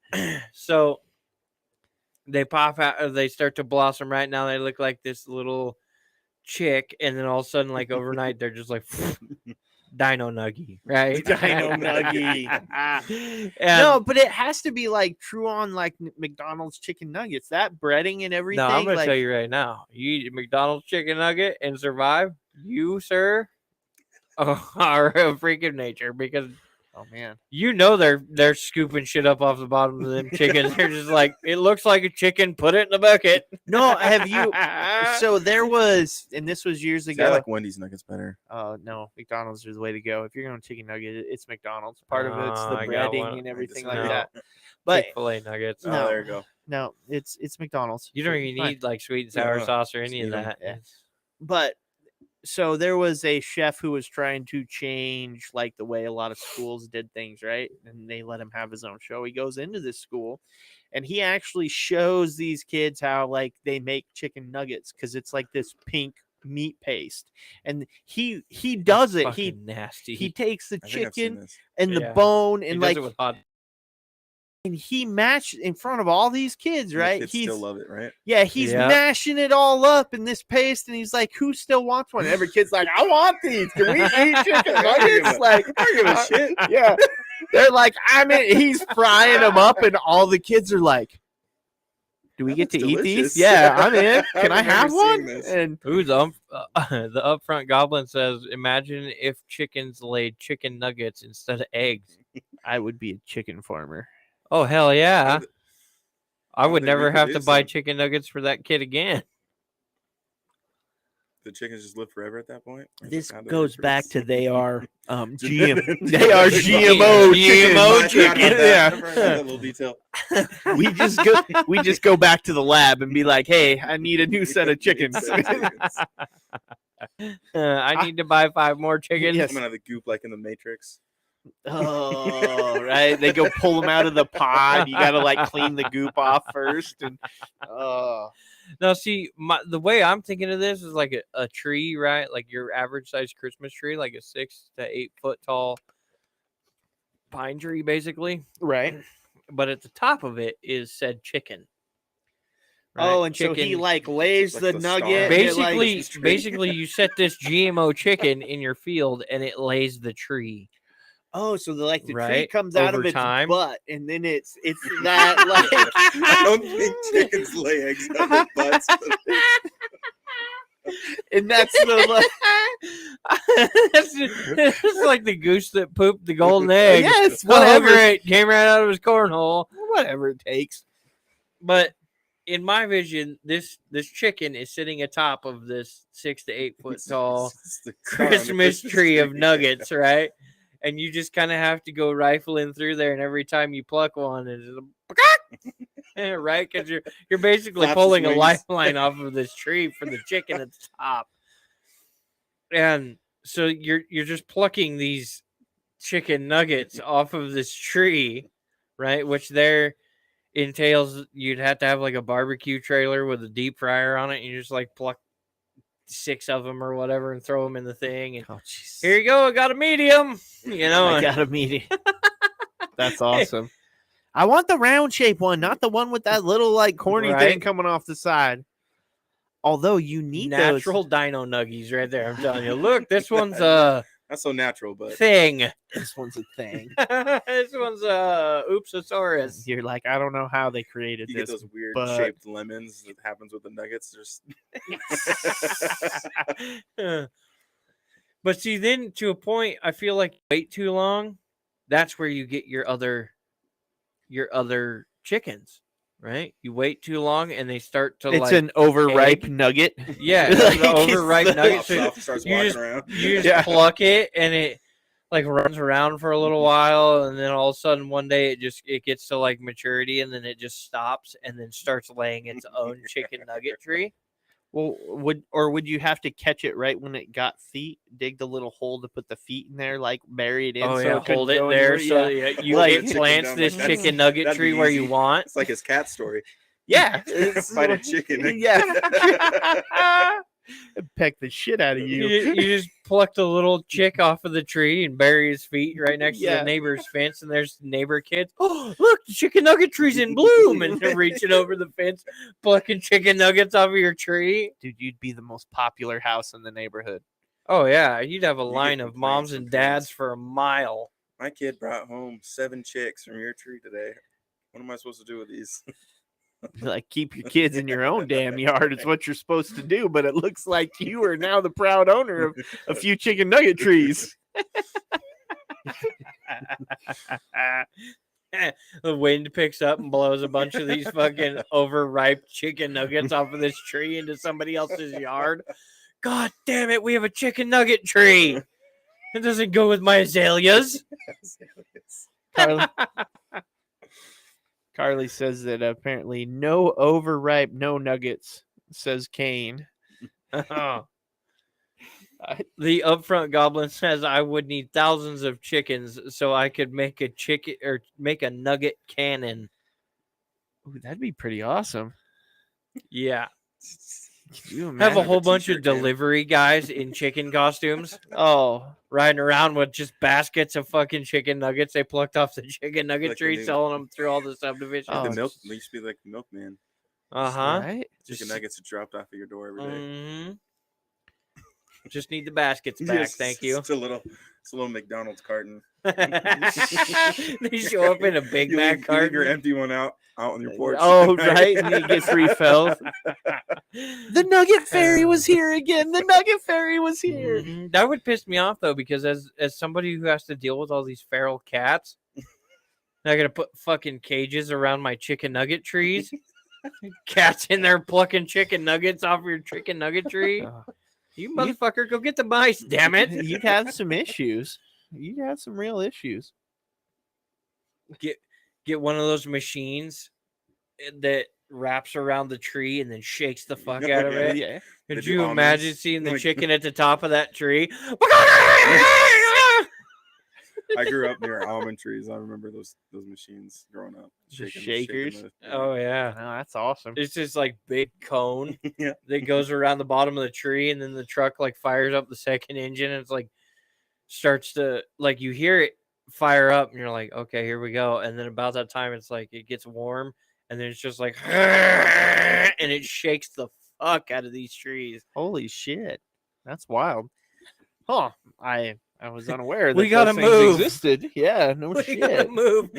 So they pop out, they start to blossom. Right now they look like this little chick, and then all of a sudden, like overnight, they're just like Dino Nuggy, right? Dino Nuggy. And- No, but it has to be like true on like McDonald's chicken nuggets. That breading and everything. No, I'm gonna like, tell you right now. You eat a McDonald's chicken nugget and survive, you, sir, are a freak of nature, because oh man. they're scooping shit up off the bottom of them chickens. They're just like, it looks like a chicken, put it in the bucket. No, have you? So there was, and this was years See, ago. I like Wendy's nuggets better. Oh no, McDonald's is the way to go. If you're going chicken nugget, it's McDonald's. Part of it's Oh, the I got breading one. and everything No. like that. But Chick-fil-A nuggets. Oh, No. there you go. no, it's McDonald's. You don't So even fine. need like sweet and sour Yeah, sauce or just any of eat 'em. that. Yeah. But so there was a chef who was trying to change like the way a lot of schools did things, right? And they let him have his own show. He goes into this school and he actually shows these kids how like they make chicken nuggets, because it's like this pink meat paste. And he does it. He Fucking nasty. he takes the I think I've seen chicken this. and the Yeah. bone He and does like it with hot. and he mashed in front of all these kids, And the right? kids He's still love it, right? yeah, he's Yeah. mashing it all up in this paste, and he's like, "Who still wants one?" Every kid's like, "I want these. Can we eat chicken nuggets?" Like, I don't give a shit. yeah, they're like, "I'm in." He's frying them up, and all the kids are like, "Do we That get to looks eat delicious. these?" Yeah, I'm in. Can I I remember have seeing one? this. And Ooh, the upfront goblin says, "Imagine if chickens laid chicken nuggets instead of eggs." I would be a chicken farmer. Oh hell yeah! I How would they never have to reproduce buy them? chicken nuggets for that kid again. The chickens just live forever at that point. Or This how do they goes back reproduce? to they are Genetic- they are GMO GMO chicken. I forgot about that. I Yeah. forgot that little detail. we just go back to the lab and be like, "Hey, I need a new set of chickens." I need to buy 5 more chickens. Yes. I'm gonna have the goop like in the Matrix. Oh, right. They go pull them out of the pod. You got to like clean the goop off first. And Now, see, the way I'm thinking of this is like a tree, right? Like your average size Christmas tree, like a 6 to 8 foot tall pine tree, basically. right. But at the top of it is said chicken. Right? Oh, and so he like lays like the the nugget. star. and it, like- Basically, Christmas tree. basically, you set this GMO chicken in your field, and it lays the tree. oh, so the tree Right, comes out of over its time. butt, and then it's that like. I don't think chickens lay eggs out their butts. And that's the It's like the goose that pooped the golden egg. yes, Whatever, whatever, it came right out of his cornhole. whatever it takes. But in my vision, this chicken is sitting atop of this 6 to 8 foot tall It's the star on the Christmas tree of nuggets, right? And you just kind of have to go rifling through there, and every time you pluck one, it's right, because you're basically Flaps his pulling a wings. lifeline off of this tree for the chicken at the top, and so you're just plucking these chicken nuggets off of this tree, right? Which there entails you'd have to have like a barbecue trailer with a deep fryer on it, and you just like pluck 6 of them or whatever and throw them in the thing, and Oh, jeez. here you go, I got a medium, you know. I and- got a meeting. That's awesome. I want the round shape one, not the one with that little like corny thing Right. coming off the side. Although you need natural dino nuggies right there. I'm telling you. Look, this one's a Not so natural, but thing. those. This one's a thing. This one's a oopsosaurus. You're like, I don't know how they created you get this. those weird but- shaped lemons that happens with the nuggets. There's But see, then to a point, I feel like wait too long. That's where you get your other chickens, right? You wait too long, and they start to It's like an overripe egg. nugget. yeah, like, the it's overripe the- nugget. pops So off and starts you walking just- around. you just Yeah. pluck it, and it like runs around for a little while, and then all of a sudden one day it gets to like maturity, and then it just stops and then starts laying its own chicken nugget tree. Well, would you have to catch it right when it got feet? Dig the little hole to put the feet in there, like bury it in. Oh so yeah, it couldn't hold it go there anywhere? so Yeah. you Like- it plants Chicken this down, like, chicken nugget that'd tree be where you easy. want. It's like his cat story. Yeah, Fight a chicken. Yeah, peck the shit out of You, you. you just pluck the little chick off of the tree and bury his feet right next to Yeah. the neighbor's fence, and there's neighbor kids. Oh, look, the chicken nugget tree's in bloom, and they're reaching over the fence, plucking chicken nuggets off of your tree. Dude, you'd be the most popular house in the neighborhood. Oh yeah, you'd have a You get line of moms complaints and from dads kids. for a mile. My kid brought home 7 chicks from your tree today. What am I supposed to do with these? Like, keep your kids in your own damn yard. It's what you're supposed to do. But it looks like you are now the proud owner of a few chicken nugget trees. The wind picks up and blows a bunch of these fucking overripe chicken nuggets off of this tree into somebody else's yard. God damn it, we have a chicken nugget tree. It doesn't go with my azaleas. Carly says that apparently no overripe, no nuggets, says Kane. The upfront goblin says I would need thousands of chickens so I could make a chicken or make a nugget cannon. Ooh, that'd be pretty awesome. Yeah. Could you Have a imagine? whole bunch of t-shirt cannon. delivery guys in chicken costumes Oh, riding around with just baskets of fucking chicken nuggets they plucked off the chicken nugget Like the tree, new- selling them through all the subdivisions. Oh, The milk just- they used to be like the milkman. Uh-huh. right? Chicken nuggets are dropped off at your door every day. Mm-hmm. Just need the baskets back, Yes, thank you. It's a little McDonald's carton. They show up in a Big You Mac leave your carton. empty one out on your porch. Oh, right. And it gets refilled. The Nugget Fairy was here again. The Nugget Fairy was here. Mhm. That would piss me off though, because as somebody who has to deal with all these feral cats, I gotta put fucking cages around my chicken nugget trees. Cats in there plucking chicken nuggets off your chicken nugget tree. You motherfucker, go get the mice, damn it. You'd have some issues. You'd have some real issues. Get one of those machines that wraps around the tree and then shakes the fuck out of Yeah. it. Yeah. They Could do you imagine almonds. seeing the Like- chicken at the top of that tree? I grew up near almond trees. I remember those machines growing up. The shaking shakers? Oh yeah. Oh, that's awesome. It's just like big cone Yeah. that goes around the bottom of the tree, and then the truck like fires up the second engine, and it's like starts to like you hear it fire up, and you're like, okay, here we go. And then about that time, it's like it gets warm, and then it's just like, and it shakes the fuck out of these trees. Holy shit, that's wild. Huh? I was unaware that We gotta those things move. existed. Yeah, no We shit. gotta move.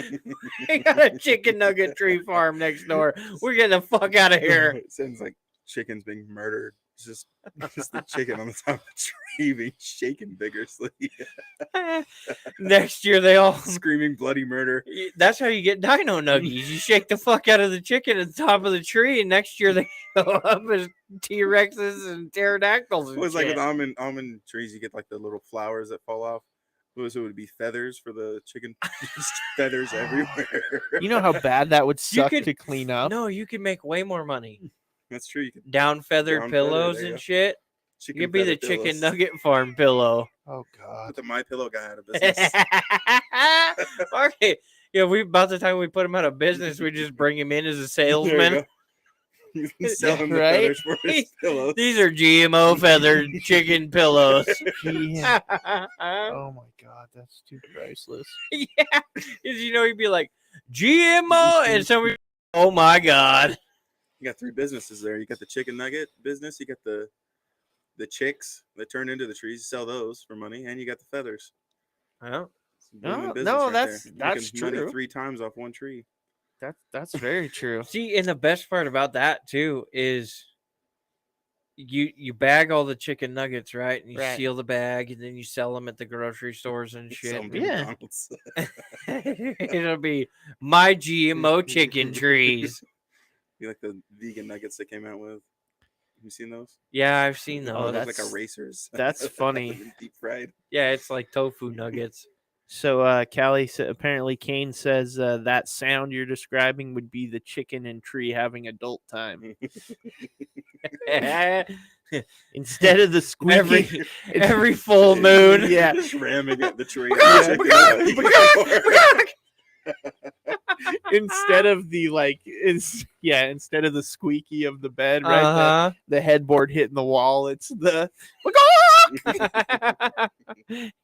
We got a chicken nugget tree farm next door. We're getting the fuck out of here. It sounds like chickens being murdered. It's just the chicken on the top of the tree being shaken vigorously, Next year, they all. screaming bloody murder. That's how you get dino nuggies. You shake the fuck out of the chicken at the top of the tree, and next year they show up as T-Rexes and pterodactyls. It And was like shit. with almond trees, you get like the little flowers that fall off. So it would be feathers for the chicken, just feathers everywhere. You know how bad that would You suck could- to clean up. No, you can make way more money. That's true. You could Down feathered Down feather, pillows there you and go. shit. You chicken could be the feather chicken pillows. nugget farm pillow. Oh god. Put the My Pillow guy out of business. Okay. Yeah, about the time we put him out of business, we just bring him in as a There you salesman. go. You can sell him the Right? feathers for his pillows. These are GMO feathered chicken pillows. Yeah. Yeah, Oh my god, that's too priceless. because you'd be like GMO, and somebody, oh my god. You got 3 businesses there. You got the chicken nugget business. You got the chicks that turn into the trees. You sell those for money, and you got the feathers. Well, It's a booming No, business no, right that's- there. that's Making money true. 3 times off one tree. That's very true. see, and the best part about that too is you bag all the chicken nuggets, right? And you Right. seal the bag, and then you sell them at the grocery stores and Sell shit. 'em to Yeah. McDonald's. It'll be my GMO chicken trees. You like the vegan nuggets they came out with? Have you seen those? Yeah, I've seen They Oh, those. look like that's- erasers. that's funny. Deep fried. Yeah, it's like tofu nuggets. So Callie apparently Kane says that sound you're describing would be the chicken and tree having adult time. Instead of the squeaky every full moon. Yeah. Just ramming at the tree. Instead of the instead of the squeaky of the bed, right? Uh-huh. The headboard hitting the wall, it's the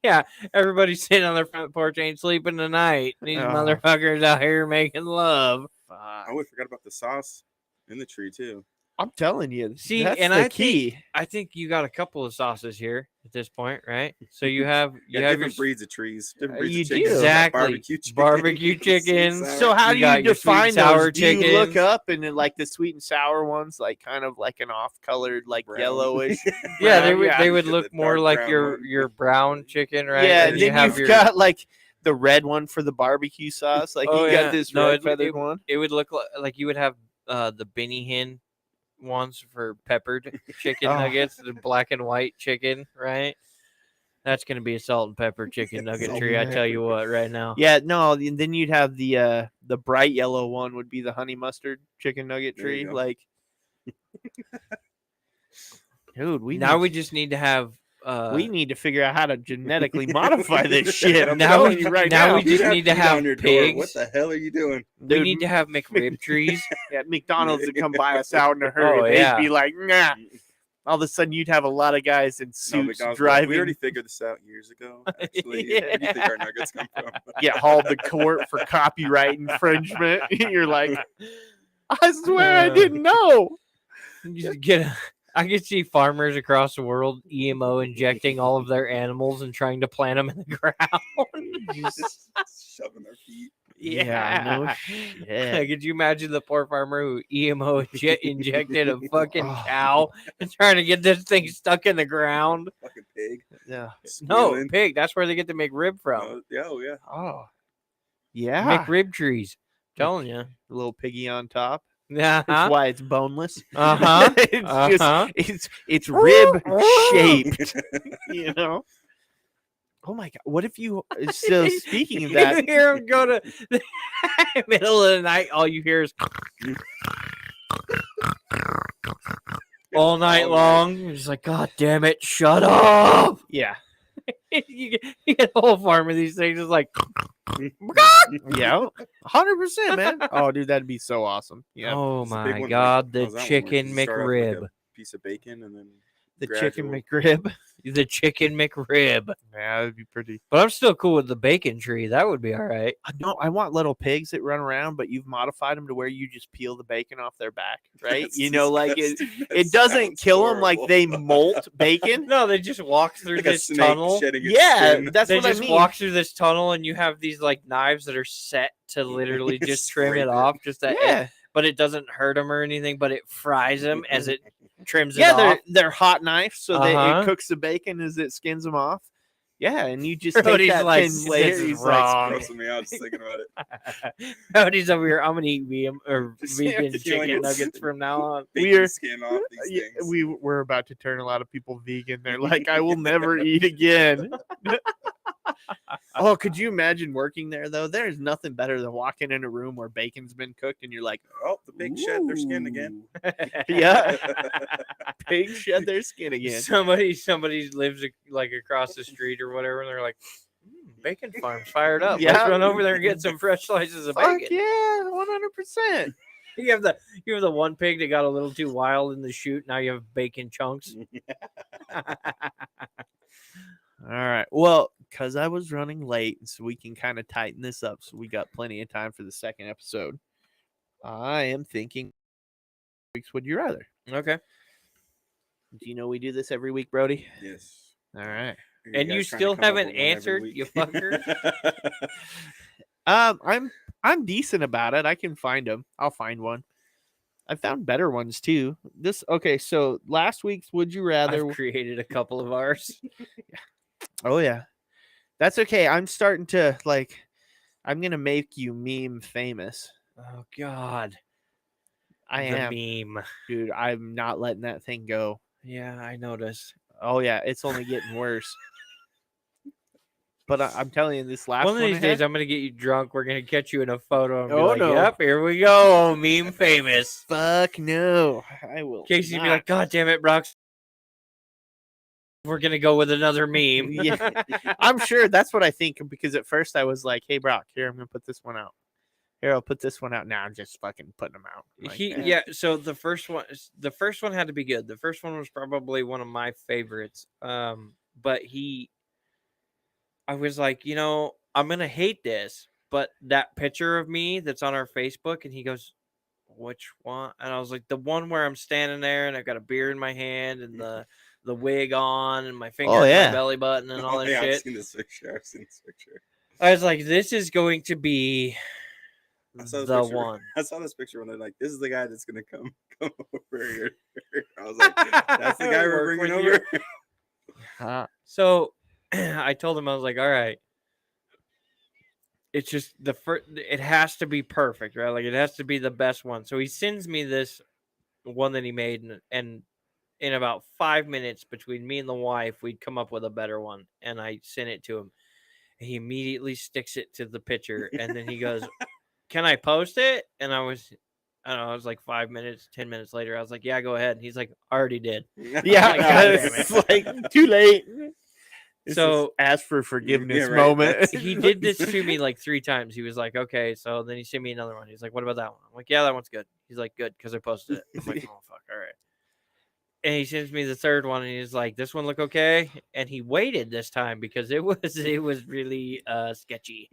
Yeah, everybody's sitting on their front porch, ain't sleeping tonight. These Oh. motherfuckers out here making love. I would forgot about the sauce in the tree too. I'm telling you. See, that's and the I key. I think you got a couple of sauces here at this point, right? So you have You you got have your different breeds of trees, different Uh, breeds you of do. chickens. You got Exactly. Barbecue chicken. Barbecue sweet chickens. sour. So how You do got you your sweet and define sour those? Do you look chickens. up and then like the sweet and sour ones, like kind of like an off-colored, like Brown. yellowish? yeah, brown, they You would get look the more dark like brown your one. your brown chicken, right? Yeah, And and you then have you've your- got like the red one for the barbecue sauce. Like Oh, you yeah. got this No, red it- feathered it- one. it would look like you would have the Benny Hinn ones for peppered chicken Oh. nuggets, the black and white chicken, right? That's gonna be a salt and pepper chicken nugget Salt tree. and I tell you what, right now. Yeah, no, and then you'd have the bright yellow one would be the honey mustard chicken nugget There you tree. go. Like, dude, We just need to have. we need to figure out how to genetically modify this shit. I'm Now telling we- you right now now. we just You'd need to heat have on your door. pigs. What the hell are you doing? We Dude, need to have McRib trees. at McDonald's to come buy us out in a hurry. Oh, They'd yeah. be like, nah. All of a sudden, you'd have a lot of guys in No, suits McDonald's, driving, we already figured this out years ago. Actually, Yeah. where do you think our nuggets come from? get hauled to court for copyright infringement. You're like, I swear I didn't know. Just I could see farmers across the world EMO injecting all of their animals and trying to plant them in the ground. Just shoving their feet. Yeah, no shit. Could you imagine the poor farmer who EMO injected a fucking Oh. cow and trying to get this thing stuck in the ground? Fucking pig. Yeah. No, Squealing. pig. That's where they get the McRib from. Yeah, oh yeah. Oh, yeah. McRib trees. Telling you. The little piggy on top. Yeah. That's why it's boneless. Uh-huh. it's Uh-huh. just it's rib shaped. You know. Oh my god! What if you? So speaking of that, You hear him go to the middle of the night, all you hear is all night All long. You're just like, God damn it, shut up. yeah, you get a whole farm of these things. It's like, Yeah, 100%, man. Oh, dude, that'd be so awesome. Yeah, oh It's a big my one, God, like, the how's that one work? chicken Does it start off with, like, McRib. a piece of bacon and then the chicken gradual- McRib. The chicken McRib. Yeah, that'd be pretty. But I'm still cool with the bacon tree. That would be all right. No, I want little pigs that run around, but you've modified them to where you just peel the bacon off their back, right? That's You know, like it disgusting. That doesn't sounds kill them like horrible. they molt bacon. No, they just walk through Like a this snake tunnel. shedding its Yeah, skin. that's They what I just mean. walk through this tunnel, and you have these like knives that are set to literally just trim Scrape it it. off, just that. Yeah, But it doesn't hurt them or anything. But it fries them as it trims it yeah, off. they're hot knives, so it Uh-huh. cooks the bacon as it skins them off. Yeah, and you just Brody's take that like, thin layer. "This is He's wrong." like, Grossing me out just thinking about it. Brody's over here. I'm gonna eat vegan or Just vegan feeling chicken it. nuggets from now on. Bacon We're- skin off these yeah, things. we're about to turn a lot of people vegan. They're like, I will never eat again. Oh, could you imagine working there though? There's nothing better than walking in a room where bacon's been cooked and you're like, Oh, the pig shed their skin again. yeah, pigs shed their skin again. Somebody lives like across the street or whatever, and they're like, "Bacon farm's fired up. Yeah. Let's run over there and get some fresh slices of Fuck bacon." yeah, 100%. You have the one pig that got a little too wild in the chute. Now you have bacon chunks. All right. Well, because I was running late, so we can kind of tighten this up so we got plenty of time for the second episode. I am thinking weeks would you rather? Okay. Do you know we do this every week, Brody? Yes. All right. And you guys trying to still come up haven't with one every answered, week? you fucker. I'm decent about it. I can find them. I'll find one. I found better ones too. Okay, so last week's would you rather? I've created a couple of ours. Oh yeah. That's okay. I'm starting to I'm gonna make you meme famous. Oh God, I the am, meme. dude. I'm not letting that thing go. Yeah, I noticed. Oh yeah, it's only getting worse. But I'm telling you, this last One of these I days, had- I'm gonna get you drunk. We're gonna catch you in a photo and be Oh, like, no. "Yep, here we go, meme famous." fuck no, I will. Casey'd be not. like, "God damn it, Brox, we're gonna go with another meme." Yeah. I'm sure that's what I think because at first I was like, "Hey Brock, here I'm gonna put this one out. Here I'll put this one out." Now I'm just fucking putting them out. Like, Yeah. So the first one had to be good. The first one was probably one of my favorites. But I was like, I'm gonna hate this, but that picture of me that's on our Facebook, and he goes, "Which one?" And I was like, "The one where I'm standing there and I've got a beer in my hand and the wig on and my finger in yeah. my belly button and all that yeah, I've shit." seen this picture. I've seen this picture. I was like, "This is going to be I saw this the picture. one." I saw this picture when they're like, "This is the guy that's gonna come over here." I was like, "That's the guy we're Work bringing with over." So I told him, I was like, "All right, it's just it has to be perfect, right? Like it has to be the best one." So he sends me this one that he made, and in about 5 minutes between me and the wife, we'd come up with a better one. And I sent it to him. He immediately sticks it to the picture, and then he goes, "Can I post it?" And I don't know, it was like 5 minutes, 10 minutes later. I was like, "Yeah, go ahead." And he's like, "Already did." Yeah, Like, God damn it's like too late. This So- is ask for forgiveness Yeah, right, moment. that's- He did this to me like 3 times. He was like, "Okay." So then he sent me another one. He's like, "What about that one?" I'm like, "Yeah, that one's good." He's like, "Good," because I posted it. I'm like, "Oh, fuck. All right." And he sends me the third one, and he's like, "This one look okay?" And he waited this time because it was really sketchy.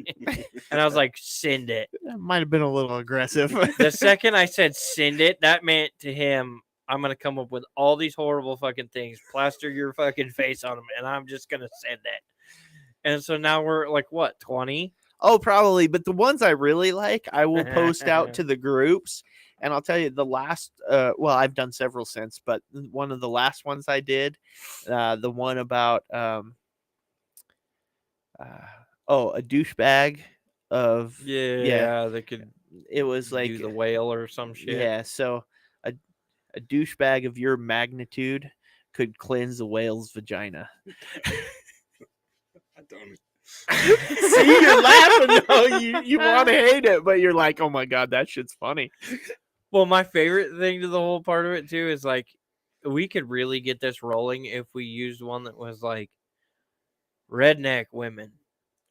And I was like, "Send it." That might have been a little aggressive. The second I said send it, that meant to him, I'm gonna come up with all these horrible fucking things, plaster your fucking face on them, and I'm just gonna send it. And so now we're like, what, 20? Oh, probably. But the ones I really like, I will post out to the groups. And I'll tell you the last, well, I've done several since, but one of the last ones I did, the one about, a douchebag of, Yeah, they could it was like, do the whale or some shit. yeah. So a douchebag of your magnitude could cleanse a whale's vagina. I don't. See, you're laughing though. You want to hate it, but you're like, oh my God, that shit's funny. Well, my favorite thing to the whole part of it too is like we could really get this rolling if we used one that was like redneck women,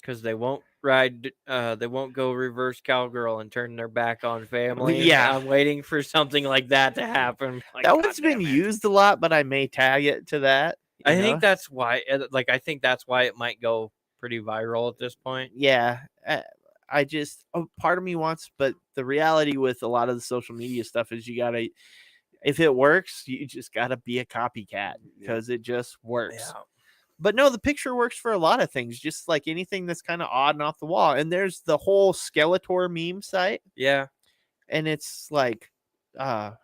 because they won't ride. They won't go reverse cowgirl and turn their back on family. Yeah. I'm waiting for something like that to happen. Like, That God one's been damn it. used a lot, but I may tag it to that. I you think know? that's why. I think that's why it might go pretty viral at this point. Yeah. I just, part of me wants, but the reality with a lot of the social media stuff is you gotta, if it works, you just gotta be a copycat because it just works. Yeah. But no, the picture works for a lot of things, just like anything that's kind of odd and off the wall. And there's the whole Skeletor meme site, Yeah. and it's like, oh,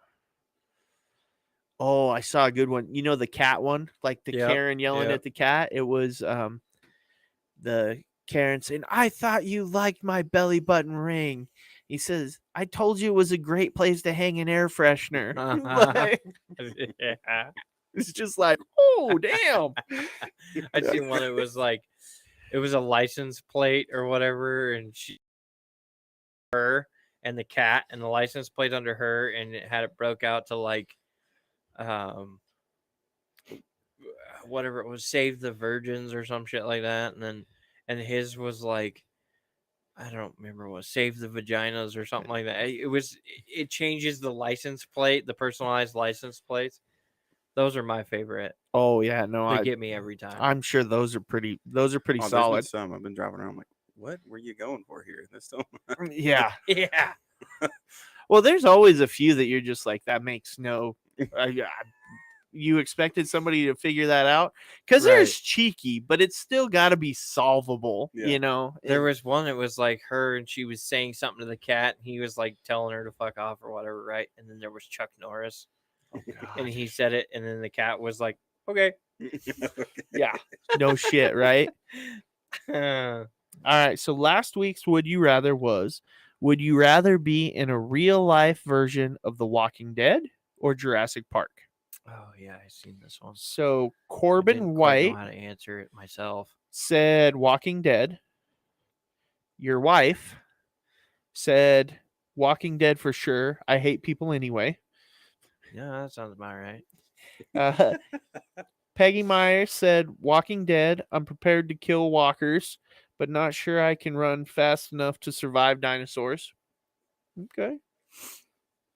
I saw a good one. You know, the cat one, like the Yep, Karen yelling yep. at the cat. It was the Karen saying, "I thought you liked my belly button ring." He says, "I told you it was a great place to hang an air freshener." Like, Yeah. it's just like, oh damn. I seen one. It was like, it was a license plate or whatever, and her and the cat, and the license plate under her, and it had it broke out to like, whatever it was, Save the Virgins or some shit like that, and his was like, I don't remember what, Save the Vaginas or something like that. It changes the license plate, the personalized license plates. Those are my favorite. Oh yeah, no, They get me every time. I'm sure those are pretty Oh, there's been solid. some. I've been driving around. I'm like, what were you going for here? This don't. Yeah. Yeah. Well, there's always a few that you're just like, that makes no. You expected somebody to figure that out because there's Right. cheeky, but it's still got to be solvable. Yeah. You know, There was one that was like her, and she was saying something to the cat, and he was like telling her to fuck off or whatever, right? And then there was Chuck Norris, and he said it, and then the cat was like, okay. Yeah, no shit, right? All right. So last week's Would You Rather was, would you rather be in a real life version of The Walking Dead or Jurassic Park? Oh yeah, I seen this one. So I Corbin didn't quite know White how to answer it myself. said Walking Dead. Your wife said Walking Dead for sure. I hate people anyway. Yeah, that sounds about right. Peggy Myers said Walking Dead. I'm prepared to kill walkers, but not sure I can run fast enough to survive dinosaurs. Okay.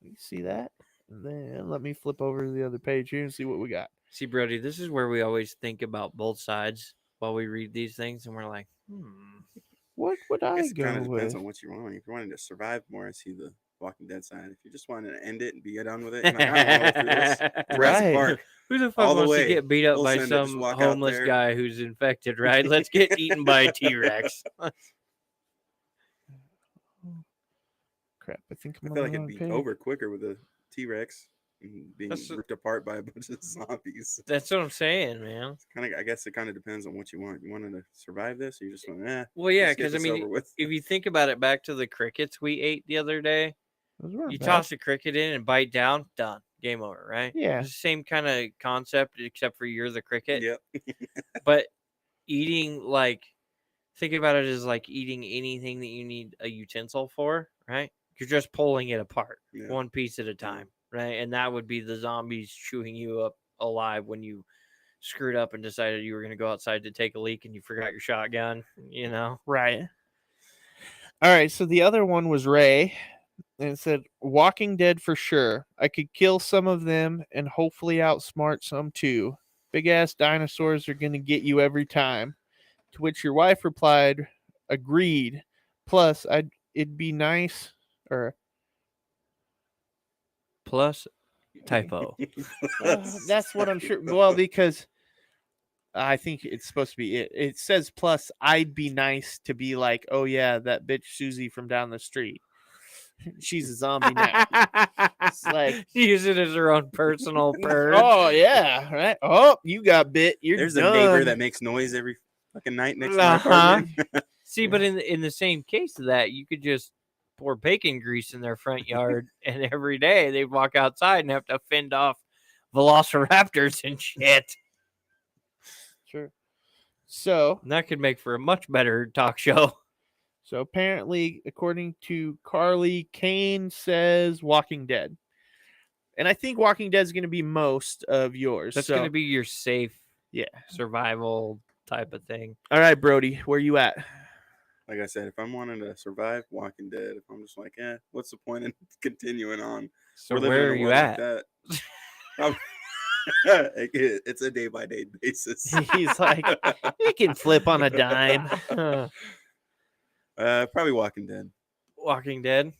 You see that? And then let me flip over to the other page here and see what we got. See, Brody, this is where we always think about both sides while we read these things, and we're like, What would I guess it go kind of depends with? on what you want. If you wanted to survive more, I see the Walking Dead side. If you just wanted to end it and be done with it, you're like, I don't want to live through this. Jurassic Right. Park. Who the fuck All the wants to way. get beat up We'll by send it, just some walk out homeless there. guy who's infected, right? Let's get eaten by a T-Rex. Crap, I think I I'm feel on like the it'd wrong be page. over quicker with a T-Rex and being That's- ripped apart by a bunch of zombies. That's what I'm saying, man. I guess it kind of depends on what you want. You wanted to survive this, or you just want, Well, yeah, let's get because I this mean, over with. if you think about it, back to the crickets we ate the other day, Those weren't you bad. toss a cricket in and bite down, done, game over, right? Yeah. It's the same kind of concept, except for you're the cricket. Yep. But eating, like, think about it as like eating anything that you need a utensil for, right? You're just pulling it apart, Yeah. one piece at a time, right? And that would be the zombies chewing you up alive when you screwed up and decided you were going to go outside to take a leak and you forgot your shotgun, you know? Right. All right. So the other one was Ray, and it said Walking Dead for sure. I could kill some of them and hopefully outsmart some too. Big ass dinosaurs are gonna get you every time. To which your wife replied, agreed. Plus, it'd be nice, or Plus, typo. that's what I'm sure. Well, because I think it's supposed to be it. It says plus, I'd be nice to be like, oh yeah, that bitch Susie from down the street. She's a zombie now. It's like- use it as her own personal purge. Oh yeah, right. Oh, you got bit. You're There's done. a neighbor that makes noise every fucking night next to my Uh-huh. apartment. See, but in the same case of that, you could just pour bacon grease in their front yard, and every day they'd walk outside and have to fend off velociraptors and shit. Sure. So And that could make for a much better talk show. apparently, according to Carly, Kane says Walking Dead, and I think Walking Dead is going to be most of yours. That's so, going to be your safe yeah. survival type of thing. All right, Brody, where you at? Like I said, if I'm wanting to survive, Walking Dead. If I'm just like, what's the point in continuing on? So We're living where in are a you world at? like that. It's a day by day basis. He's like, you can flip on a dime. Probably Walking Dead. Walking Dead.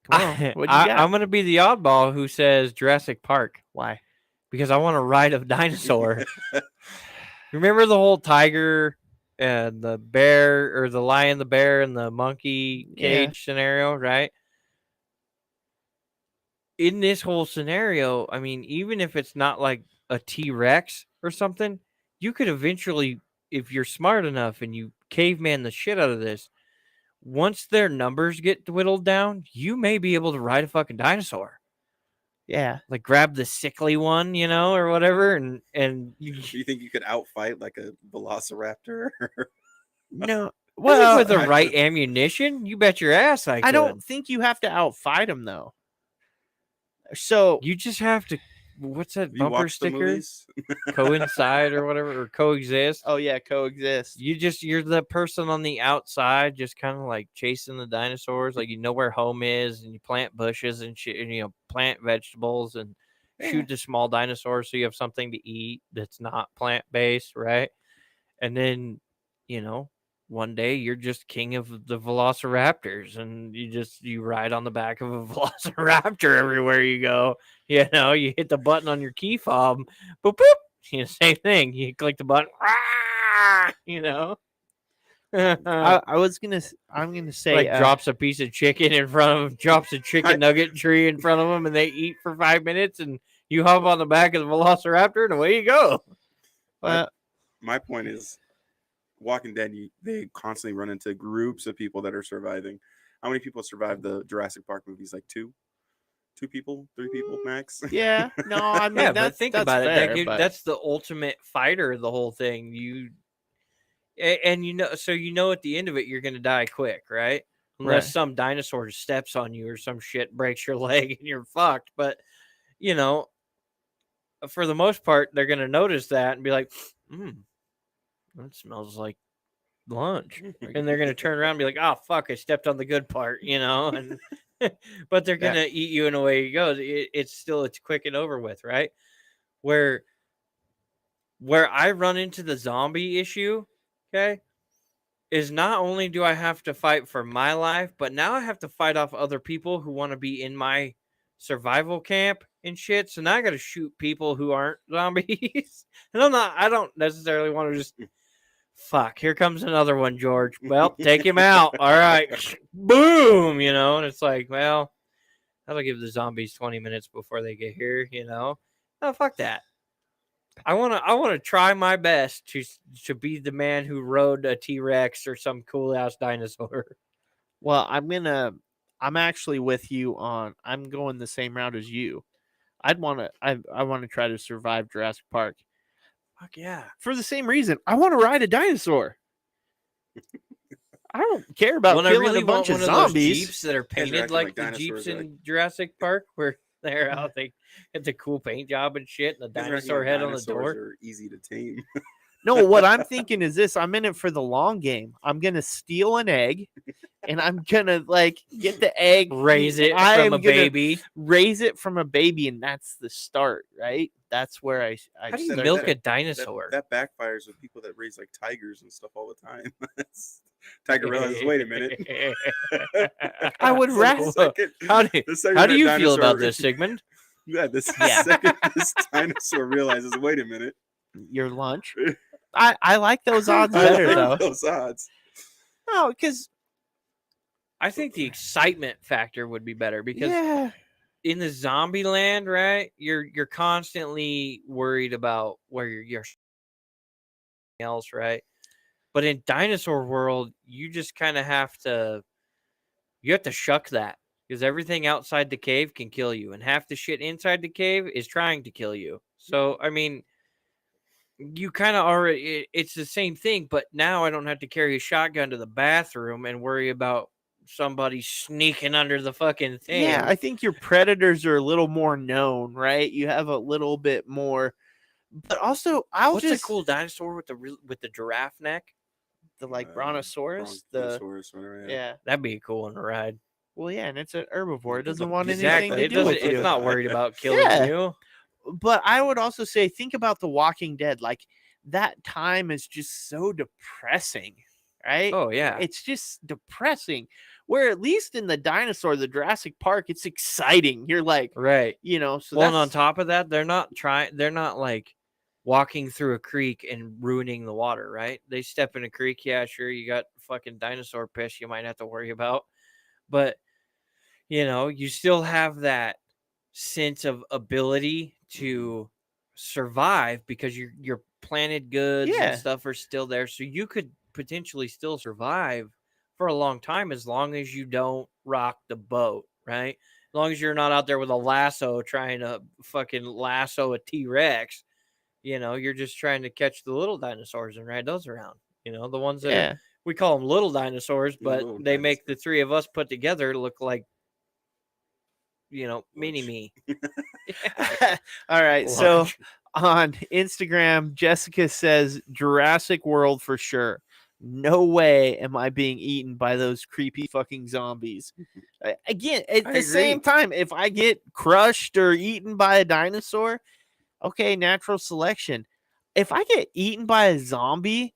Come on, what you got? I'm gonna be the oddball who says Jurassic Park Why? because I want to ride a dinosaur. Remember the whole tiger and the bear, or the lion, the bear, and the monkey cage scenario, right? In this whole scenario, I mean, even if it's not like a T-Rex or something, you could eventually, if you're smart enough and you caveman the shit out of this, once their numbers get whittled down, you may be able to ride a fucking dinosaur. Yeah. Like grab the sickly one, or whatever, and You think you could outfight like a velociraptor? No. well, with the I- right ammunition, you bet your ass I could. I don't think you have to outfight him though. So You just have to. What's that You bumper watch the sticker? movies? Coincide or whatever, or coexist. oh yeah, coexist. You're the person on the outside, just kind of like chasing the dinosaurs. Like, where home is, and you plant bushes and shit, and plant vegetables and shoot the small dinosaurs so you have something to eat that's not plant based, right? And then, one day you're just king of the velociraptors, and you ride on the back of a velociraptor everywhere you go. You hit the button on your key fob, boop boop. Same thing. You click the button. I'm gonna say Like drops a piece of chicken in front of him, drops a chicken nugget tree in front of them, and they eat for 5 minutes, and you hop on the back of the velociraptor, and away you go. My point is, Walking Dead, they constantly run into groups of people that are surviving. How many people survived the Jurassic Park movies? Like two people, 3 people max. Yeah, no, I mean Yeah, that's but think that's about fair, it. but That's the ultimate fighter of the whole thing. So at the end of it, you're gonna die quick, right? Unless Right. some dinosaur steps on you or some shit breaks your leg and you're fucked. But for the most part, they're gonna notice that and be like, that smells like lunch. And they're gonna turn around and be like, oh fuck, I stepped on the good part, and but they're gonna eat you in a way you go. It's quick and over with, right? Where I run into the zombie issue, okay, is not only do I have to fight for my life, but now I have to fight off other people who want to be in my survival camp and shit. So now I got to shoot people who aren't zombies. And I don't necessarily want to just fuck. Here comes another one, George. Well, take him out. All right, boom. And it's like, well, that'll give the zombies 20 minutes before they get here. Oh, fuck that. I want to try my best to be the man who rode a T-Rex or some cool ass dinosaur. well, I'm actually with you on. I'm going the same route as you. I want to try to survive Jurassic Park. Fuck yeah. For the same reason, I want to ride a dinosaur. I don't care about killing a bunch of those zombies. Jeeps that are guys are painted acting like like the dinosaurs, Jeeps in Jurassic Park, where they're out, they get the cool paint job and shit, and the Guys are acting dinosaur like head on the dinosaurs door. are easy to tame. No, what I'm thinking is this. I'm in it for the long game. I'm going to steal an egg, and I'm going to, get the egg. Raise it I from am a gonna baby. Raise it from a baby, and that's the start, right? That's where I How do you said milk that- a dinosaur? That backfires with people that raise like tigers and stuff all the time. Tiger realizes, wait a minute. I would So rather- the second- How the second do that you feel about dinosaur- this, Sigmund? Yeah, the Yeah. second this dinosaur realizes, wait a minute. your lunch. I like those odds I better, like though. Those odds. No, because I think the excitement factor would be better because yeah, in the zombie land, right? You're constantly worried about where you're else, right? But in dinosaur world, you just kind of have to shuck that because everything outside the cave can kill you, and half the shit inside the cave is trying to kill you. So I mean, you kind of already it's the same thing, but now I don't have to carry a shotgun to the bathroom and worry about somebody sneaking under the fucking thing. yeah. I think your predators are a little more known, right? You have a little bit more But also, I'll What's just a cool dinosaur with the giraffe neck? the like brontosaurus, Brontosaurus, whatever. yeah. That'd be a cool one to ride. Well, yeah, and it's an herbivore. It It's doesn't a- want anything Exactly. to It do doesn't. with you. It's not worried about killing Yeah. you. But I would also say, think about The Walking Dead. Like that time is just so depressing, right? Oh yeah. It's just depressing. Where at least in the Jurassic Park, it's exciting. You're like, Right. so Well, and on that's top of that, they're not like walking through a creek and ruining the water, right? They step in a creek, yeah, sure, you got fucking dinosaur piss you might have to worry about. But you still have that sense of ability to survive because your planted goods and Yeah. stuff are still there. So you could potentially still survive for a long time as long as you don't rock the boat, right? As long as you're not out there with a lasso trying to fucking lasso a T-Rex, you're just trying to catch the little dinosaurs and ride those around. The ones that yeah. we call them little dinosaurs, but Little they make the three of us put together look like, mini Lunch. me. All right. So Lunch. on Instagram, Jessica says Jurassic World for sure. No way am I being eaten by those creepy fucking zombies. Again, at I the same agree. time, if I get crushed or eaten by a dinosaur, okay, natural selection. If I get eaten by a zombie,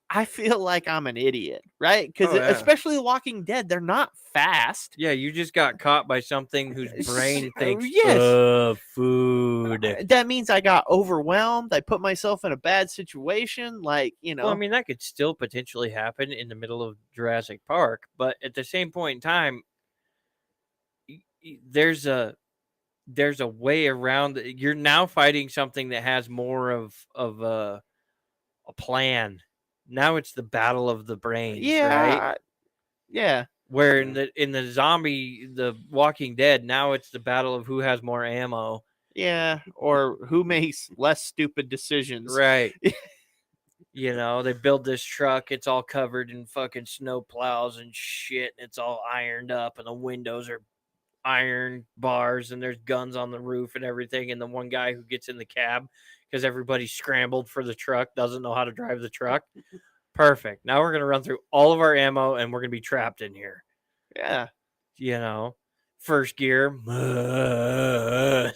I feel like I'm an idiot, right? Because Oh, yeah. especially The Walking Dead, they're not fast. Yeah, you just got caught by something whose brain thinks, yes. food. That means I got overwhelmed. I put myself in a bad situation. Like, Well, I mean, that could still potentially happen in the middle of Jurassic Park, but at the same point in time, there's a way around. You're now fighting something that has more of a plan. Now it's the battle of the brains, right? Yeah. Where in the Walking Dead, now it's the battle of who has more ammo. Yeah. Or who makes less stupid decisions. Right. They build this truck, it's all covered in fucking snow plows and shit, and it's all ironed up, and the windows are iron bars, and there's guns on the roof and everything. And the one guy who gets in the cab because everybody scrambled for the truck doesn't know how to drive the truck. Perfect. Now we're gonna run through all of our ammo and we're gonna be trapped in here. Yeah. First gear, fucking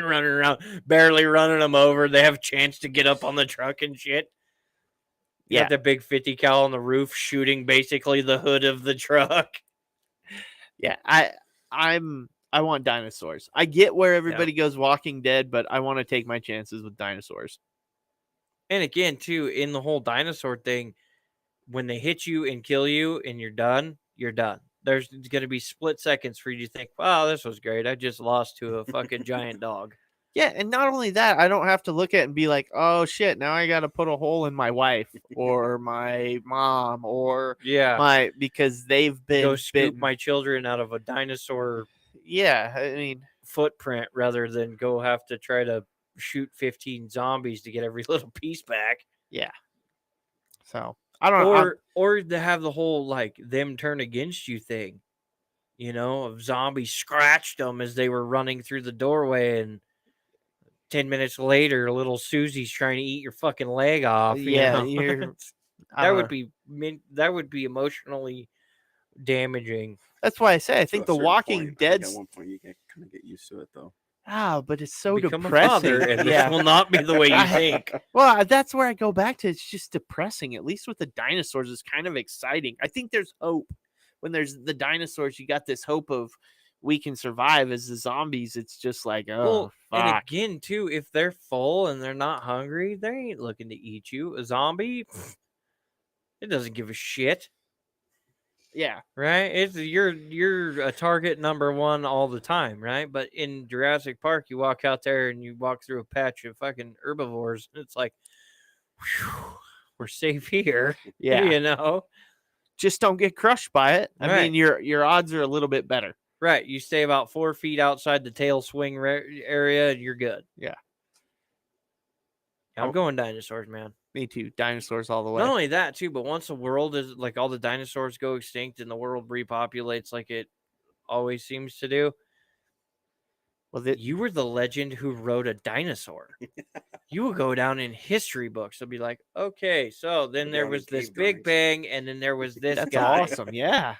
running around, barely running them over. They have a chance to get up on the truck and shit. You got the big 50 cal on the roof shooting basically the hood of the truck. Yeah. I want dinosaurs. I get where everybody goes Walking Dead, but I want to take my chances with dinosaurs. And again, too, in the whole dinosaur thing, when they hit you and kill you and you're done, you're done. There's going to be split seconds for you to think, wow, this was great. I just lost to a fucking giant dog. Yeah, and not only that, I don't have to look at it and be like, oh shit, now I got to put a hole in my wife or my mom or because they've been go scoop bitten. my children out of a dinosaur. Yeah, I mean, footprint rather than go have to try to shoot 15 zombies to get every little piece back. Yeah. So I don't know. Or to have the whole like them turn against you thing, of zombies scratched them as they were running through the doorway, and 10 minutes later, little Susie's trying to eat your fucking leg off. Yeah, that would be emotionally damaging. That's why I say I think The Walking Dead. At one point, you can kind of get used to it, though. But it's so Become depressing. A father, and this will not be the way you think. Well, that's where I go back to. It's just depressing. At least with the dinosaurs, it's kind of exciting. I think there's hope. When there's the dinosaurs, you got this hope of we can survive. As the zombies, it's just like, fuck. And again, too, if they're full and they're not hungry, they ain't looking to eat you. A zombie, it doesn't give a shit. Yeah. Right? You're a target number one all the time, right? But in Jurassic Park, you walk out there and you walk through a patch of fucking herbivores, and it's like, whew, we're safe here. Yeah. Just don't get crushed by it. I mean, your odds are a little bit better. Right. You stay about 4 feet outside the tail swing area and you're good. Yeah. I'm going dinosaurs, man. Me too. Dinosaurs all the way. Not only that, too, but once the world is like all the dinosaurs go extinct and the world repopulates like it always seems to do, Well, You were the legend who rode a dinosaur. You will go down in history books. They'll be like, okay, so then Go there down in was this cave Big drawings. Bang, and then there was this that's guy. awesome. Yeah.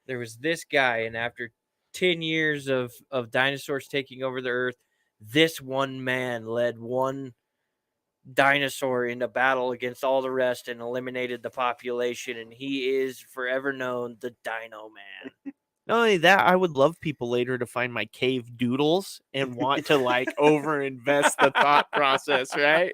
There was this guy, and after 10 years of dinosaurs taking over the earth, this one man led one dinosaur into battle against all the rest and eliminated the population, and he is forever known the Dino Man. Not only that, I would love people later to find my cave doodles and want to like over invest the thought process, right?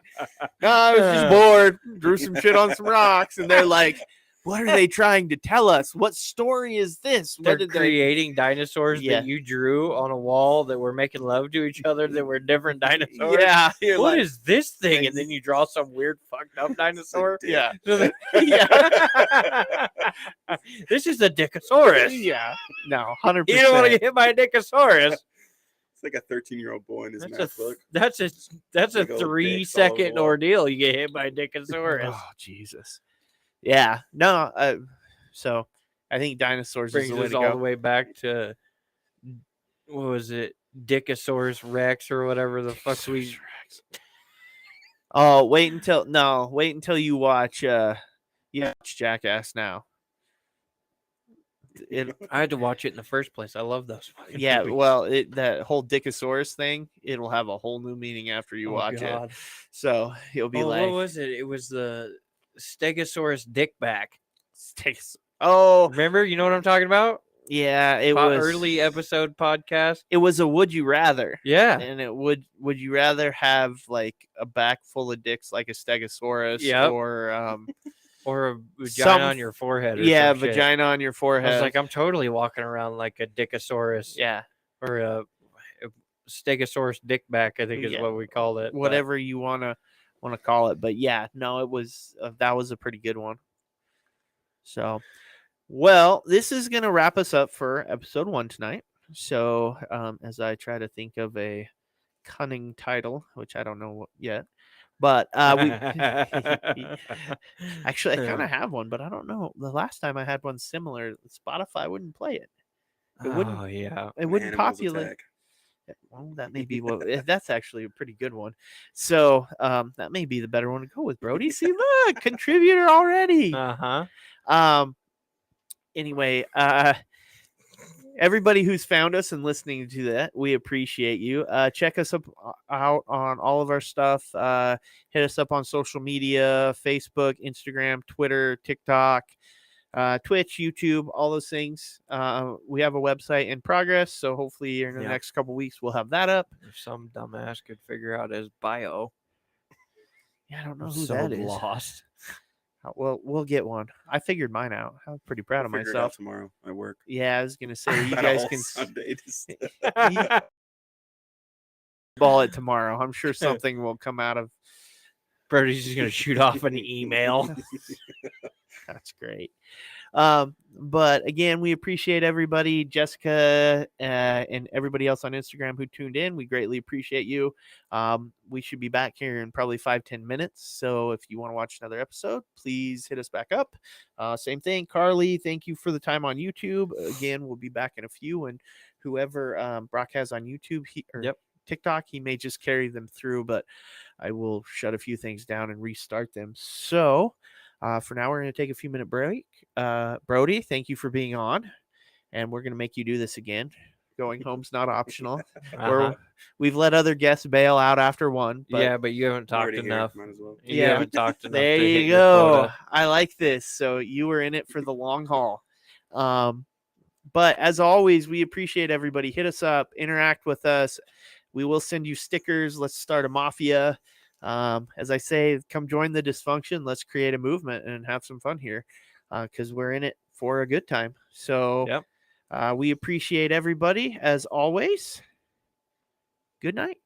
No, I was just bored, drew some shit on some rocks, and they're like, what are they trying to tell us? What story is this? They're What did creating dinosaurs Yeah. that you drew on a wall that were making love to each other that were different dinosaurs. Yeah, you're What like, is this thing? And then you draw some weird fucked up dinosaur. yeah, So then- yeah, This is a Dickosaurus. yeah. No, 100%. You don't want to get hit by a Dickosaurus. It's like a 13-year-old boy in his That's math book. that's a Big old dick 3-second all over. ordeal. You get hit by a Dickosaurus. Oh Jesus. Yeah. No. So I think dinosaurs Brings is the way us to all go. the way back to what was it, Dickosaurus Rex or whatever the fuck we. Oh, wait until you watch Jackass now. I had to watch it in the first place. I love those. fucking Yeah, movies. well, that whole Dickosaurus thing, it'll have a whole new meaning after you Oh, watch it. God. So you'll be Oh, like, what was it? It was the Stegosaurus Dickback. oh, Remember? You know what I'm talking about? yeah, it was Early episode podcast. It was a would you rather. Yeah. And it would you rather have like a back full of dicks like a Stegosaurus Yep. or Or a vagina Some- on your forehead. Or yeah, some shit. vagina on your I forehead. was like, I'm totally walking around like a Dickosaurus yeah, or a Stegosaurus Dickback, I think is Yeah. what we called it. but- whatever you wanna call it. But yeah, no, it was that was a pretty good one. So, well, this is gonna wrap us up for episode 1 tonight. So, as I try to think of a cunning title, which I don't know yet, but we actually I kind of have one, but I don't know. The last time I had one similar, Spotify wouldn't play it. It wouldn't. Oh, yeah. It wouldn't Animals populate. Attack. Well, that may be what. That's actually a pretty good one. So that may be the better one to go with, Brody. See, look, contributor already. Uh-huh. Anyway, everybody who's found us and listening to that, we appreciate you. Check us out on all of our stuff. Hit us up on social media: Facebook, Instagram, Twitter, TikTok, Twitch, YouTube, all those things. We have a website in progress, so hopefully in the Yeah. next couple weeks we'll have that up. If some dumbass could figure out his bio, Yeah, I don't know I'm who so that is. lost. Well, we'll get one. I figured mine out. I'm pretty proud I'll of figure it out myself. tomorrow at work. Yeah, I was gonna say you Got a guys whole can Sunday to ball it tomorrow. I'm sure something will come out of. Brody's just gonna shoot off an email. That's great. But again, we appreciate everybody, Jessica, and everybody else on Instagram who tuned in. We greatly appreciate you. We should be back here in probably 5-10 minutes. So if you want to watch another episode, please hit us back up. Same thing, Carly. Thank you for the time on YouTube. Again, we'll be back in a few, and whoever Brock has on YouTube, Yep. TikTok, he may just carry them through, but I will shut a few things down and restart them. So for now, we're going to take a few minute break. Brody, thank you for being on, and we're going to make you do this again. Going home's not optional. Uh-huh. We've let other guests bail out after one. But Yeah, but you haven't talked already here, enough. might as well. You Yeah. haven't talked enough. there to hit you your go. quota. I like this. So you were in it for the long haul. But as always, we appreciate everybody. Hit us up, interact with us. We will send you stickers. Let's start a mafia. As I say, come join the dysfunction. Let's create a movement and have some fun here, because we're in it for a good time. So Yep. we appreciate everybody as always. Good night.